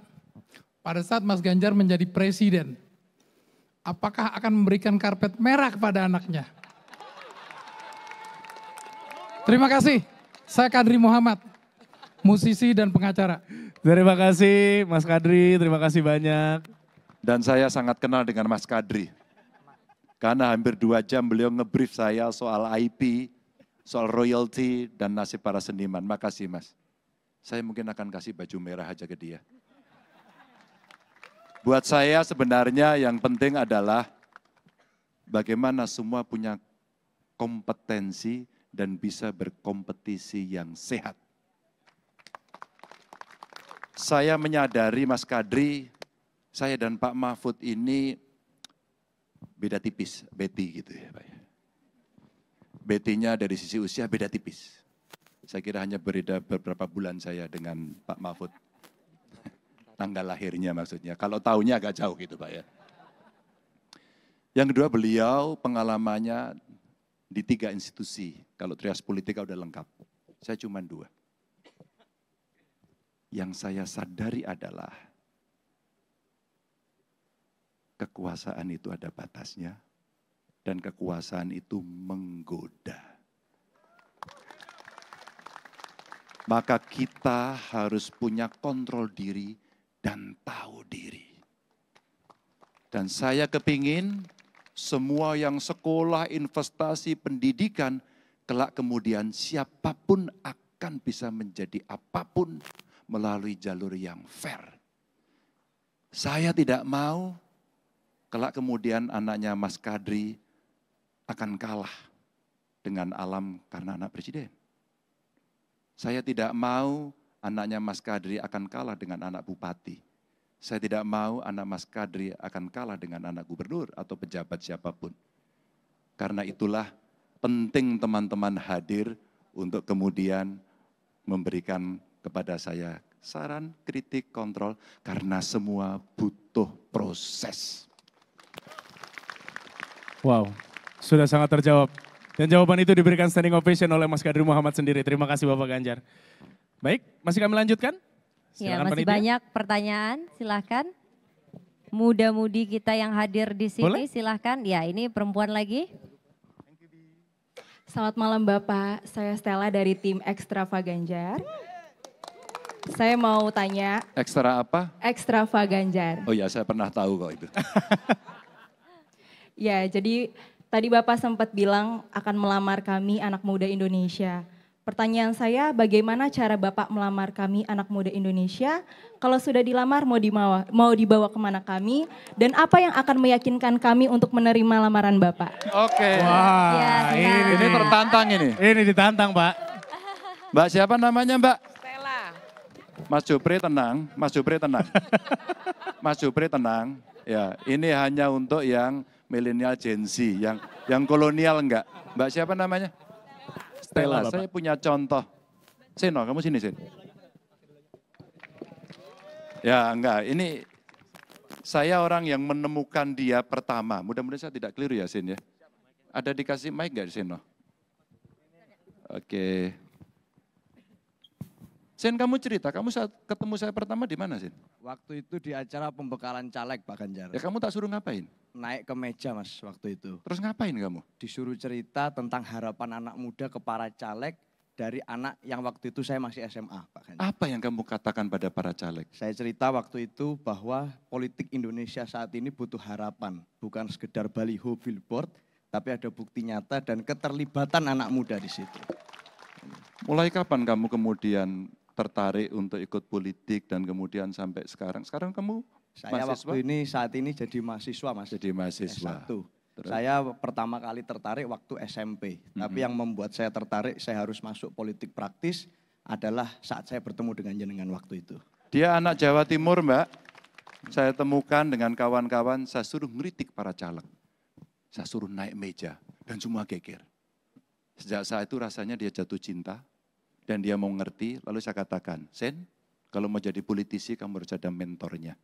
pada saat Mas Ganjar menjadi presiden, apakah akan memberikan karpet merah kepada anaknya? Terima kasih, saya Kadri Muhammad, musisi dan pengacara. Terima kasih Mas Kadri, terima kasih banyak. Dan saya sangat kenal dengan Mas Kadri. Karena hampir 2 jam beliau ngebrief saya soal IP, soal royalty, dan nasib para seniman. Makasih Mas. Saya mungkin akan kasih baju merah aja ke dia. Buat saya sebenarnya yang penting adalah bagaimana semua punya kompetensi dan bisa berkompetisi yang sehat. Saya menyadari Mas Kadri, saya dan Pak Mahfud ini beda tipis, Betty gitu ya Pak. Betty-nya dari sisi usia beda tipis. Saya kira hanya berbeda beberapa bulan saya dengan Pak Mahfud. Tanggal lahirnya maksudnya, kalau tahunnya agak jauh gitu Pak ya. Yang kedua beliau pengalamannya di 3 institusi, kalau trias politika udah lengkap. Saya cuma 2. Yang saya sadari adalah kekuasaan itu ada batasnya dan kekuasaan itu menggoda. Maka kita harus punya kontrol diri dan tahu diri. Dan saya kepingin semua yang sekolah, investasi, pendidikan, kelak kemudian siapapun akan bisa menjadi apapun melalui jalur yang fair. Saya tidak mau kelak kemudian anaknya Mas Kadri akan kalah dengan alam karena anak presiden. Saya tidak mau anaknya Mas Kadri akan kalah dengan anak bupati. Saya tidak mau anak Mas Kadri akan kalah dengan anak gubernur atau pejabat siapapun. Karena itulah penting teman-teman hadir untuk kemudian memberikan kepada saya saran, kritik, kontrol, karena semua butuh proses. Wow, sudah sangat terjawab. Dan jawaban itu diberikan standing ovation oleh Mas Kadri Muhammad sendiri. Terima kasih Bapak Ganjar. Baik, masih kami lanjutkan? Ya, Silakan masih panitia. banyak pertanyaan, silahkan. Muda-mudi kita yang hadir di sini, Boleh? silahkan. Ya, ini perempuan lagi. Selamat malam Bapak, saya Stella dari tim Extrava Ganjar. Saya mau tanya, Ekstra apa? Extrava Ganjar. Oh ya, saya pernah tahu kok itu. Ya, jadi tadi Bapak sempat bilang akan melamar kami anak muda Indonesia. Pertanyaan saya, bagaimana cara Bapak melamar kami anak muda Indonesia? Kalau sudah dilamar, mau dibawa kemana kami? Dan apa yang akan meyakinkan kami untuk menerima lamaran Bapak? Oke. Wah, Ya, Ini tertantang ini. Ini ditantang Pak. Mbak siapa namanya Mbak? Stella. Mas Jupri tenang, Mas Jupri tenang. Mas Jupri tenang. Ya, ini hanya untuk yang milenial Gen Z, yang kolonial enggak. Mbak siapa namanya? Stella, Bapak. saya punya contoh. Seno, kamu sini Sin. Ya enggak, ini saya orang yang menemukan dia pertama. Mudah-mudahan saya tidak keliru ya Sin ya. Ada dikasih mic enggak Seno? Oke. Sin, kamu cerita, kamu saat ketemu saya pertama di mana Sin? Waktu itu di acara pembekalan caleg Pak Ganjar. Ya kamu tak suruh ngapain? Naik ke meja Mas waktu itu. Terus ngapain kamu? Disuruh cerita tentang harapan anak muda ke para caleg dari anak yang waktu itu saya masih SMA Pak Ganjar. Apa yang kamu katakan pada para caleg? Saya cerita waktu itu bahwa politik Indonesia saat ini butuh harapan. Bukan sekedar baliho billboard, tapi ada bukti nyata dan keterlibatan anak muda di situ. Mulai kapan kamu kemudian tertarik untuk ikut politik dan kemudian sampai sekarang? Sekarang kamu Saya mahasiswa? waktu ini saat ini jadi mahasiswa Mas. Jadi mahasiswa. S1. Saya pertama kali tertarik waktu SMP. Tapi yang membuat saya tertarik saya harus masuk politik praktis adalah saat saya bertemu dengan jenengan waktu itu. Dia anak Jawa Timur Mbak. Saya temukan dengan kawan-kawan, saya suruh ngeritik para caleg. Saya suruh naik meja dan semua geger. Sejak saat itu rasanya dia jatuh cinta dan dia mau ngerti. Lalu saya katakan, Sen, kalau mau jadi politisi kamu harus ada mentornya.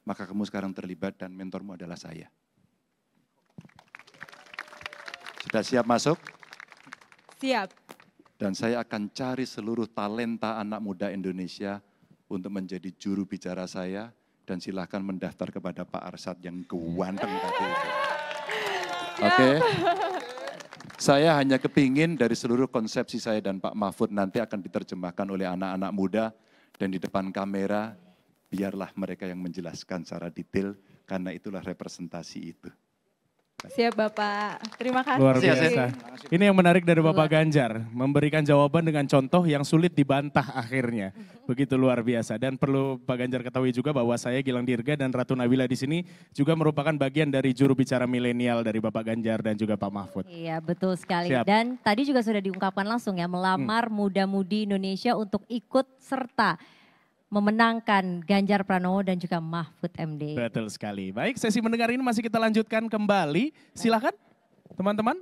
Maka kamu sekarang terlibat dan mentormu adalah saya. Sudah siap masuk? Siap. Dan saya akan cari seluruh talenta anak muda Indonesia untuk menjadi juru bicara saya. Dan silahkan mendaftar kepada Pak Arsyad yang ganteng tadi itu. Oke. Saya hanya kepingin dari seluruh konsepsi saya dan Pak Mahfud nanti akan diterjemahkan oleh anak-anak muda. Dan di depan kamera, biarlah mereka yang menjelaskan secara detail, karena itulah representasi itu. Siap Bapak, terima kasih. Luar biasa. Ini yang menarik dari Bapak Ganjar, memberikan jawaban dengan contoh yang sulit dibantah akhirnya. Begitu luar biasa. Dan perlu Pak Ganjar ketahui juga bahwa saya Gilang Dirga dan Ratu Nabila di sini juga merupakan bagian dari juru bicara milenial dari Bapak Ganjar dan juga Pak Mahfud. Iya betul sekali. Siap. Dan tadi juga sudah diungkapkan langsung ya, melamar muda-mudi Indonesia untuk ikut serta memenangkan Ganjar Pranowo dan juga Mahfud MD. Betul sekali. Baik, sesi mendengar ini masih kita lanjutkan kembali. Silakan teman-teman.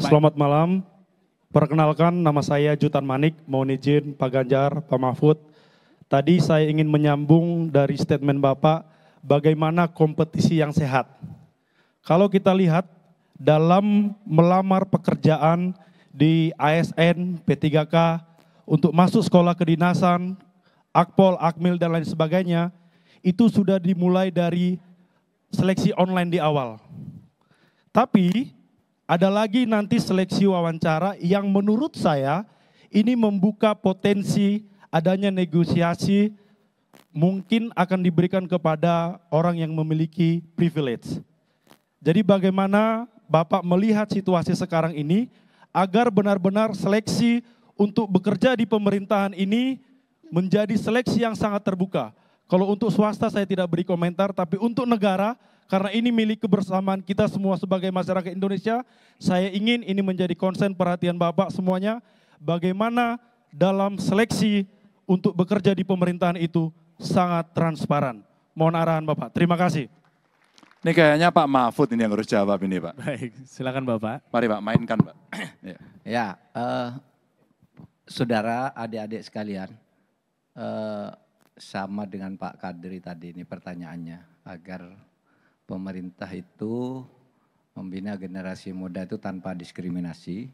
Selamat malam. Perkenalkan, nama saya Jutan Manik. Mohon izin Pak Ganjar, Pak Mahfud. Tadi saya ingin menyambung dari statement Bapak bagaimana kompetisi yang sehat. Kalau kita lihat dalam melamar pekerjaan di ASN, P3K, untuk masuk sekolah kedinasan, Akpol, Akmil, dan lain sebagainya, itu sudah dimulai dari seleksi online di awal. Tapi ada lagi nanti seleksi wawancara yang menurut saya ini membuka potensi adanya negosiasi mungkin akan diberikan kepada orang yang memiliki privilege. Jadi bagaimana Bapak melihat situasi sekarang ini agar benar-benar seleksi untuk bekerja di pemerintahan ini menjadi seleksi yang sangat terbuka. Kalau untuk swasta saya tidak beri komentar, tapi untuk negara, karena ini milik kebersamaan kita semua sebagai masyarakat Indonesia, saya ingin ini menjadi konsen perhatian Bapak semuanya, bagaimana dalam seleksi untuk bekerja di pemerintahan itu sangat transparan. Mohon arahan Bapak, terima kasih. Ini kayaknya Pak Mahfud ini yang harus jawab ini Pak. Baik, silakan Bapak. Mari Pak, mainkan Pak. Ya, saudara, adik-adik sekalian, sama dengan Pak Kadri tadi ini pertanyaannya, agar pemerintah itu membina generasi muda itu tanpa diskriminasi,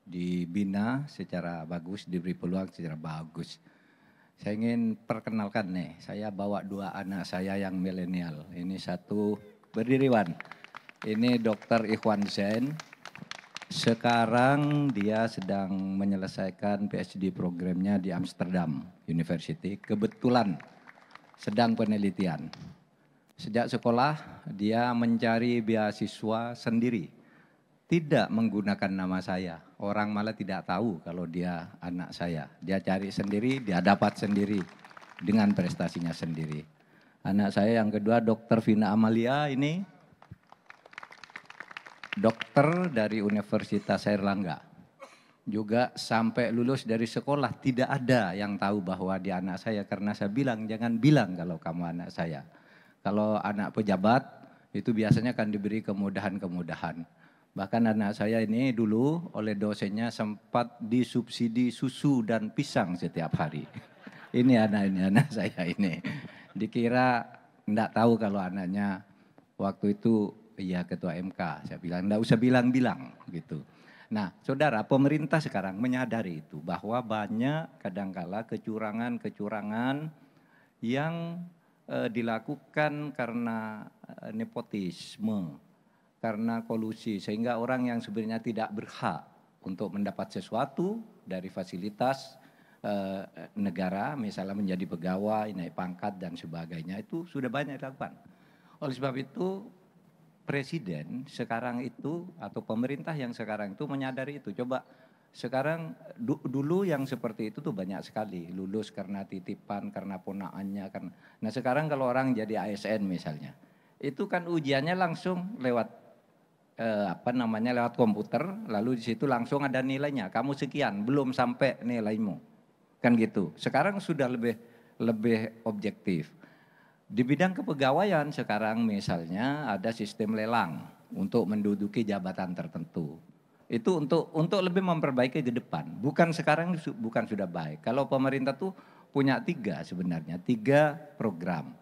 dibina secara bagus, diberi peluang secara bagus. Saya ingin perkenalkan nih, saya bawa 2 anak saya yang milenial. Ini satu, berdiri Wan, ini Dr. Ikhwan Zain. Sekarang dia sedang menyelesaikan PhD programnya di Amsterdam University. Kebetulan sedang penelitian. Sejak sekolah dia mencari beasiswa sendiri. Tidak menggunakan nama saya. Orang malah tidak tahu kalau dia anak saya. Dia cari sendiri, dia dapat sendiri dengan prestasinya sendiri. Anak saya yang kedua Dr. Vina Amalia ini dokter dari Universitas Airlangga. Juga sampai lulus dari sekolah tidak ada yang tahu bahwa dia anak saya. Karena saya bilang, jangan bilang kalau kamu anak saya. Kalau anak pejabat itu biasanya akan diberi kemudahan-kemudahan. Bahkan anak saya ini dulu oleh dosennya sempat disubsidi susu dan pisang setiap hari. Ini anak saya ini. Dikira enggak tahu kalau anaknya waktu itu iya ketua MK, saya bilang enggak usah bilang-bilang gitu. Nah saudara, pemerintah sekarang menyadari itu bahwa banyak kadangkala kecurangan-kecurangan yang dilakukan karena nepotisme, karena kolusi, sehingga orang yang sebenarnya tidak berhak untuk mendapat sesuatu dari fasilitas negara, misalnya menjadi pegawai, naik pangkat dan sebagainya, itu sudah banyak dilakukan. Oleh sebab itu presiden sekarang itu atau pemerintah yang sekarang itu menyadari itu. Coba sekarang dulu yang seperti itu tuh banyak sekali, lulus karena titipan, karena ponaannya. Nah sekarang kalau orang jadi ASN misalnya, itu kan ujiannya langsung lewat lewat komputer, lalu di situ langsung ada nilainya. Kamu sekian, belum sampai nilaimu, kan gitu. Sekarang sudah lebih objektif. Di bidang kepegawaian sekarang misalnya ada sistem lelang untuk menduduki jabatan tertentu. Itu untuk lebih memperbaiki ke depan. Bukan sekarang, bukan sudah baik. Kalau pemerintah tuh punya 3 sebenarnya, 3 program.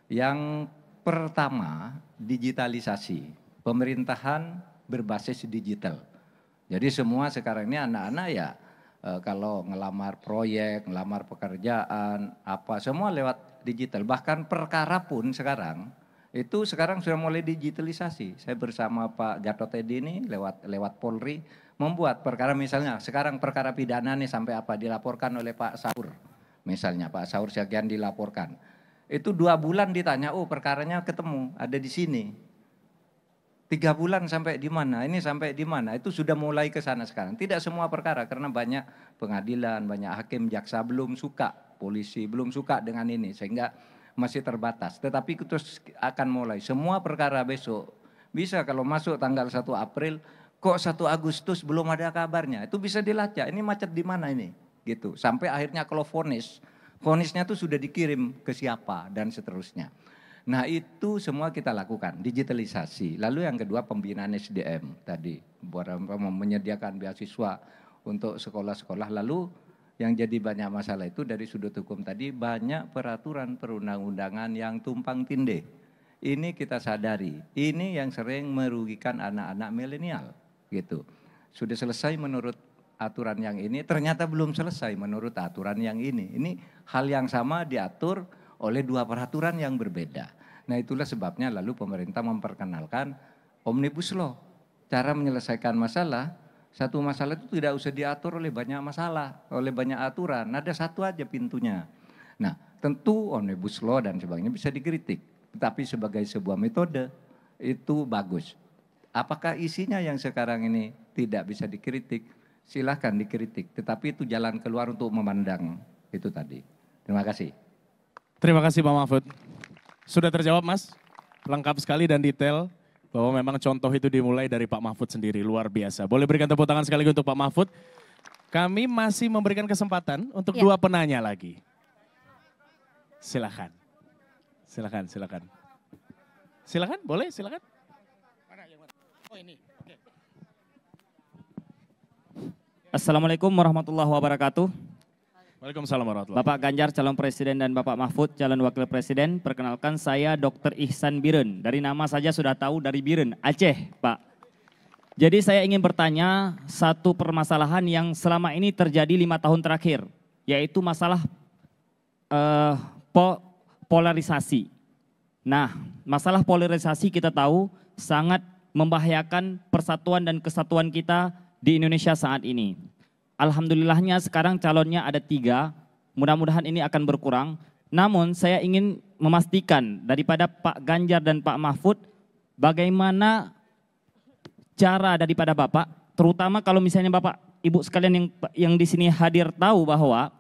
Yang pertama digitalisasi, pemerintahan berbasis digital. Jadi semua sekarang ini anak-anak ya kalau ngelamar proyek, ngelamar pekerjaan, apa semua lewat digital. Bahkan perkara pun sekarang itu sekarang sudah mulai digitalisasi. Saya bersama Pak Gatot Edi ini lewat Polri membuat perkara, misalnya sekarang perkara pidana nih sampai apa dilaporkan oleh Pak Saur. Misalnya Pak Saur sekian dilaporkan. Itu 2 bulan ditanya, oh perkaranya ketemu ada di sini. 3 bulan sampai di mana, ini sampai di mana, itu sudah mulai ke sana sekarang. Tidak semua perkara karena banyak pengadilan, banyak hakim, jaksa belum suka, polisi belum suka dengan ini sehingga masih terbatas. Tetapi terus akan mulai, semua perkara besok bisa kalau masuk tanggal 1 April, kok 1 Agustus belum ada kabarnya, itu bisa dilacak, ini macet di mana ini, gitu. Sampai akhirnya kalau vonisnya itu sudah dikirim ke siapa dan seterusnya. Nah itu semua kita lakukan, digitalisasi. Lalu yang kedua pembinaan SDM tadi, menyediakan beasiswa untuk sekolah-sekolah. Lalu yang jadi banyak masalah itu dari sudut hukum tadi, banyak peraturan perundang-undangan yang tumpang tindih. Ini kita sadari, ini yang sering merugikan anak-anak milenial gitu. Sudah selesai menurut aturan yang ini, ternyata belum selesai menurut aturan yang ini. Ini hal yang sama diatur oleh 2 peraturan yang berbeda. Nah itulah sebabnya lalu pemerintah memperkenalkan Omnibus Law. Cara menyelesaikan masalah, satu masalah itu tidak usah diatur oleh banyak masalah, oleh banyak aturan. Ada satu aja pintunya. Nah tentu Omnibus Law dan sebagainya bisa dikritik. Tetapi sebagai sebuah metode itu bagus. Apakah isinya yang sekarang ini tidak bisa dikritik? Silahkan dikritik. Tetapi itu jalan keluar untuk memandang itu tadi. Terima kasih. Terima kasih Pak Mahfud. Sudah terjawab Mas, lengkap sekali dan detail bahwa memang contoh itu dimulai dari Pak Mahfud sendiri, luar biasa. Boleh berikan tepuk tangan sekali untuk Pak Mahfud. Kami masih memberikan kesempatan untuk 2 penanya lagi. Silakan. Silakan, silakan. Silakan, boleh silakan. Oh ini, oke. Assalamualaikum warahmatullahi wabarakatuh. Waalaikumsalam warahmatullahi Bapak Ganjar calon presiden dan Bapak Mahfud calon wakil presiden. Perkenalkan saya Dr. Ihsan Biren. Dari nama saja sudah tahu dari Biren, Aceh Pak. Jadi saya ingin bertanya satu permasalahan yang selama ini terjadi 5 tahun terakhir. Yaitu masalah polarisasi. Nah masalah polarisasi kita tahu sangat membahayakan persatuan dan kesatuan kita di Indonesia saat ini. Alhamdulillahnya sekarang calonnya ada 3, mudah-mudahan ini akan berkurang. Namun saya ingin memastikan daripada Pak Ganjar dan Pak Mahfud, bagaimana cara daripada Bapak, terutama kalau misalnya Bapak, Ibu sekalian yang di sini hadir tahu bahwa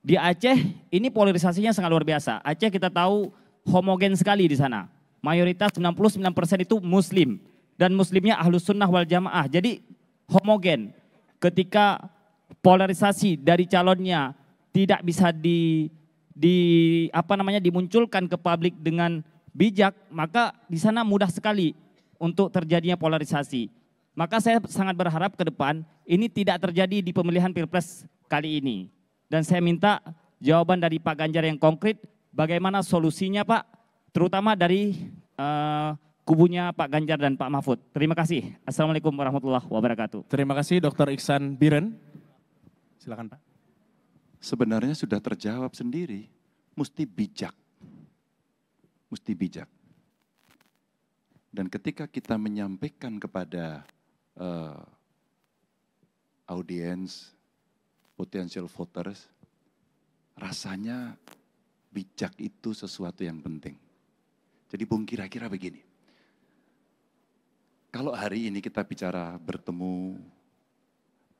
di Aceh ini polarisasinya sangat luar biasa. Aceh kita tahu homogen sekali di sana. Mayoritas 99% itu Muslim dan Muslimnya Ahlus Sunnah wal Jamaah. Jadi homogen. Ketika polarisasi dari calonnya tidak bisa dimunculkan ke publik dengan bijak, maka di sana mudah sekali untuk terjadinya polarisasi. Maka saya sangat berharap ke depan ini tidak terjadi di pemilihan Pilpres kali ini. Dan saya minta jawaban dari Pak Ganjar yang konkret, bagaimana solusinya Pak, terutama dari kubunya Pak Ganjar dan Pak Mahfud. Terima kasih. Assalamualaikum warahmatullahi wabarakatuh. Terima kasih Dr. Ihsan Biren. Silakan Pak. Sebenarnya sudah terjawab sendiri, mesti bijak. Mesti bijak. Dan ketika kita menyampaikan kepada audiens, potential voters, rasanya bijak itu sesuatu yang penting. Jadi Bung kira-kira begini, kalau hari ini kita bicara bertemu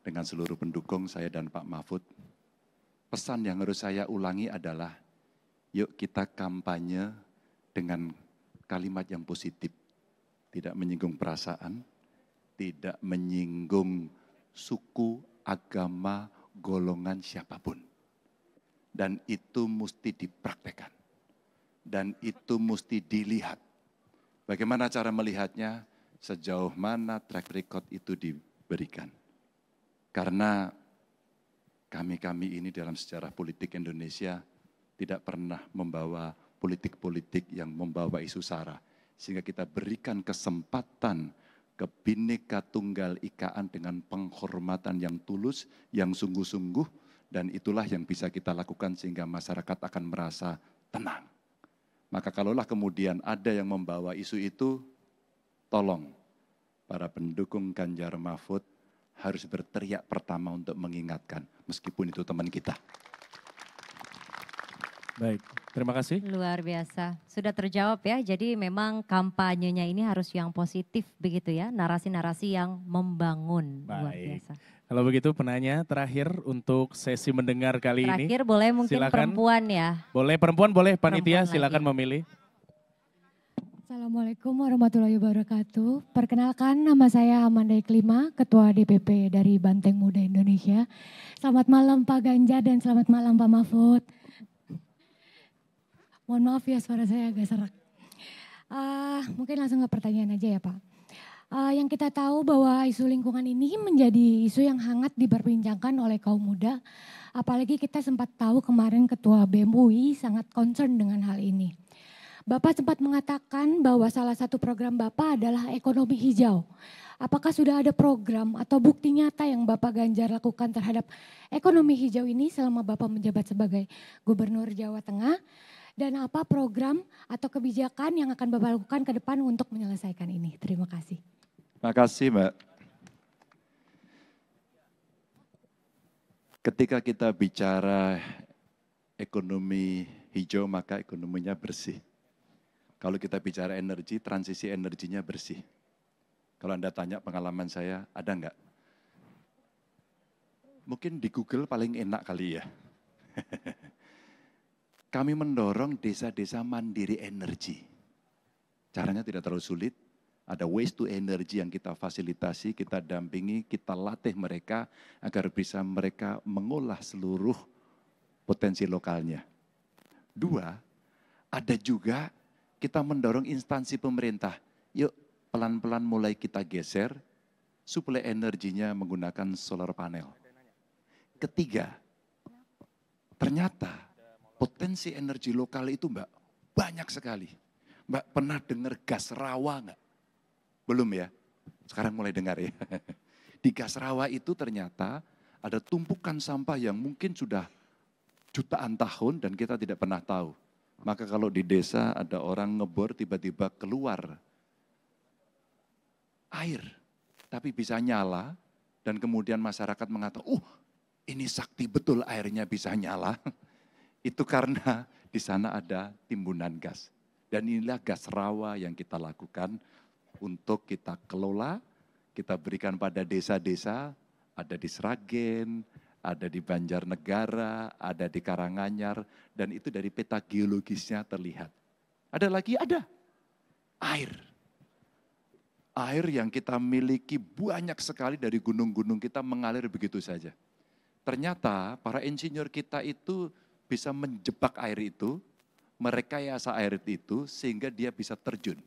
dengan seluruh pendukung saya dan Pak Mahfud, pesan yang harus saya ulangi adalah, yuk kita kampanye dengan kalimat yang positif. Tidak menyinggung perasaan, tidak menyinggung suku, agama, golongan siapapun. Dan itu mesti dipraktekkan. Dan itu mesti dilihat. Bagaimana cara melihatnya? Sejauh mana track record itu diberikan. Karena kami ini dalam sejarah politik Indonesia tidak pernah membawa politik-politik yang membawa isu sara. Sehingga kita berikan kesempatan Kebhinneka Tunggal Ikaan dengan penghormatan yang tulus, yang sungguh-sungguh, dan itulah yang bisa kita lakukan sehingga masyarakat akan merasa tenang. Maka kalaulah kemudian ada yang membawa isu itu, tolong para pendukung Ganjar Mahfud harus berteriak pertama untuk mengingatkan, meskipun itu teman kita. Baik, terima kasih. Luar biasa, sudah terjawab ya. Jadi memang kampanyenya ini harus yang positif begitu ya, narasi-narasi yang membangun. Luar Baik. biasa. Kalau begitu penanya terakhir untuk sesi mendengar kali ini. Terakhir boleh mungkin Silakan. perempuan ya. Boleh perempuan, boleh panitia, Perempuan silakan lagi. memilih. Assalamualaikum warahmatullahi wabarakatuh. Perkenalkan, nama saya Amanda Iklima, Ketua DPP dari Banteng Muda Indonesia. Selamat malam Pak Ganjar dan selamat malam Pak Mahfud. Mohon maaf ya suara saya agak serak. Mungkin langsung ke pertanyaan aja ya Pak. Yang kita tahu bahwa isu lingkungan ini menjadi isu yang hangat diperbincangkan oleh kaum muda. Apalagi kita sempat tahu kemarin Ketua BEM UI sangat concern dengan hal ini. Bapak sempat mengatakan bahwa salah satu program Bapak adalah ekonomi hijau. Apakah sudah ada program atau bukti nyata yang Bapak Ganjar lakukan terhadap ekonomi hijau ini selama Bapak menjabat sebagai Gubernur Jawa Tengah? Dan apa program atau kebijakan yang akan Bapak lakukan ke depan untuk menyelesaikan ini? Terima kasih. Terima kasih Mbak. Ketika kita bicara ekonomi hijau maka ekonominya bersih. Kalau kita bicara energi, transisi energinya bersih. Kalau Anda tanya pengalaman saya, ada enggak? Mungkin di Google paling enak kali ya. Kami mendorong desa-desa mandiri energi. Caranya tidak terlalu sulit. Ada waste to energy yang kita fasilitasi, kita dampingi, kita latih mereka agar bisa mereka mengolah seluruh potensi lokalnya. Dua, ada juga kita mendorong instansi pemerintah. Yuk pelan-pelan mulai kita geser suplai energinya menggunakan solar panel. Ketiga, ternyata potensi energi lokal itu Mbak, banyak sekali. Mbak pernah dengar gas rawa enggak? Belum ya? Sekarang mulai dengar ya. Di gas rawa itu ternyata ada tumpukan sampah yang mungkin sudah jutaan tahun dan kita tidak pernah tahu. Maka kalau di desa ada orang ngebor tiba-tiba keluar air, tapi bisa nyala dan kemudian masyarakat mengatakan, ini sakti betul airnya bisa nyala. Itu karena di sana ada timbunan gas. Dan inilah gas rawa yang kita lakukan untuk kita kelola, kita berikan pada desa-desa, ada di Sragen, ada di Banjarnegara, ada di Karanganyar, dan itu dari peta geologisnya terlihat. Ada lagi, ada air. Air yang kita miliki banyak sekali dari gunung-gunung kita mengalir begitu saja. Ternyata para insinyur kita itu bisa menjebak air itu, merekayasa air itu sehingga dia bisa terjun.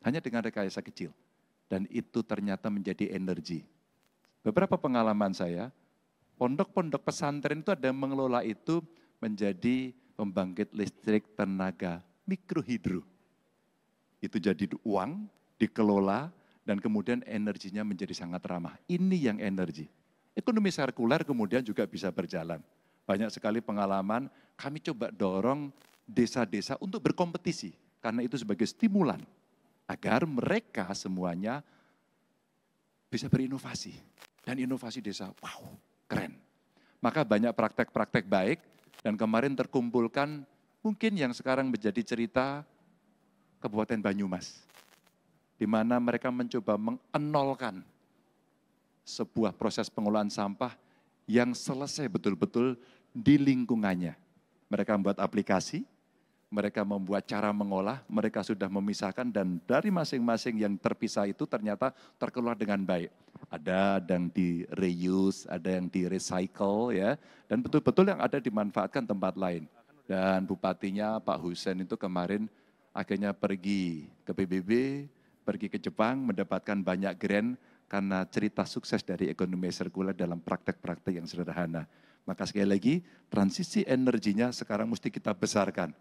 Hanya dengan rekayasa kecil. Dan itu ternyata menjadi energi. Beberapa pengalaman saya, pondok-pondok pesantren itu ada yang mengelola itu menjadi pembangkit listrik tenaga mikrohidro. Itu jadi uang, dikelola, dan kemudian energinya menjadi sangat ramah. Ini yang energi. Ekonomi sirkular kemudian juga bisa berjalan. Banyak sekali pengalaman, kami coba dorong desa-desa untuk berkompetisi. Karena itu sebagai stimulan. Agar mereka semuanya bisa berinovasi. Dan inovasi desa, wow, keren. Maka banyak praktek-praktek baik. Dan kemarin terkumpulkan mungkin yang sekarang menjadi cerita Kabupaten Banyumas. Di mana mereka mencoba mengenolkan sebuah proses pengolahan sampah yang selesai betul-betul di lingkungannya. Mereka membuat aplikasi, mereka membuat cara mengolah, mereka sudah memisahkan dan dari masing-masing yang terpisah itu ternyata terkelola dengan baik. Ada yang di reuse, ada yang di recycle ya, dan betul-betul yang ada dimanfaatkan tempat lain. Dan bupatinya Pak Husen itu kemarin akhirnya pergi ke PBB, pergi ke Jepang mendapatkan banyak grant karena cerita sukses dari ekonomi sirkular dalam praktek-praktek yang sederhana. Maka sekali lagi, transisi energinya sekarang mesti kita besarkan.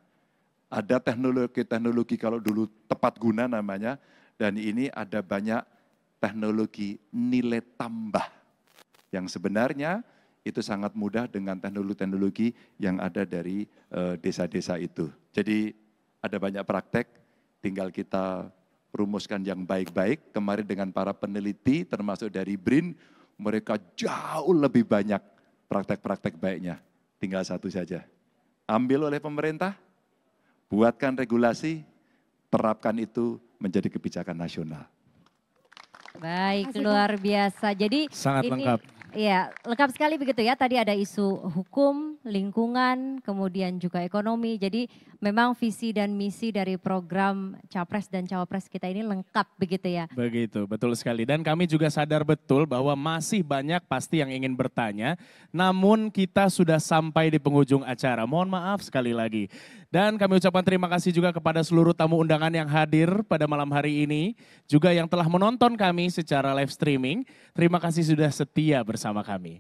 Ada teknologi-teknologi kalau dulu tepat guna namanya, dan ini ada banyak teknologi nilai tambah yang sebenarnya itu sangat mudah dengan teknologi-teknologi yang ada dari desa-desa itu. Jadi ada banyak praktek, tinggal kita rumuskan yang baik-baik. Kemarin dengan para peneliti termasuk dari BRIN, mereka jauh lebih banyak praktek-praktek baiknya. Tinggal satu saja, ambil oleh pemerintah, buatkan regulasi, terapkan itu menjadi kebijakan nasional. Baik, luar biasa. Jadi sangat ini, lengkap. Iya, lengkap sekali begitu ya. Tadi ada isu hukum, lingkungan, kemudian juga ekonomi. Jadi memang visi dan misi dari program Capres dan Cawapres kita ini lengkap begitu ya. Begitu, betul sekali. Dan kami juga sadar betul bahwa masih banyak pasti yang ingin bertanya. Namun kita sudah sampai di penghujung acara. Mohon maaf sekali lagi. Dan kami ucapkan terima kasih juga kepada seluruh tamu undangan yang hadir pada malam hari ini. Juga yang telah menonton kami secara live streaming. Terima kasih sudah setia bersama kami.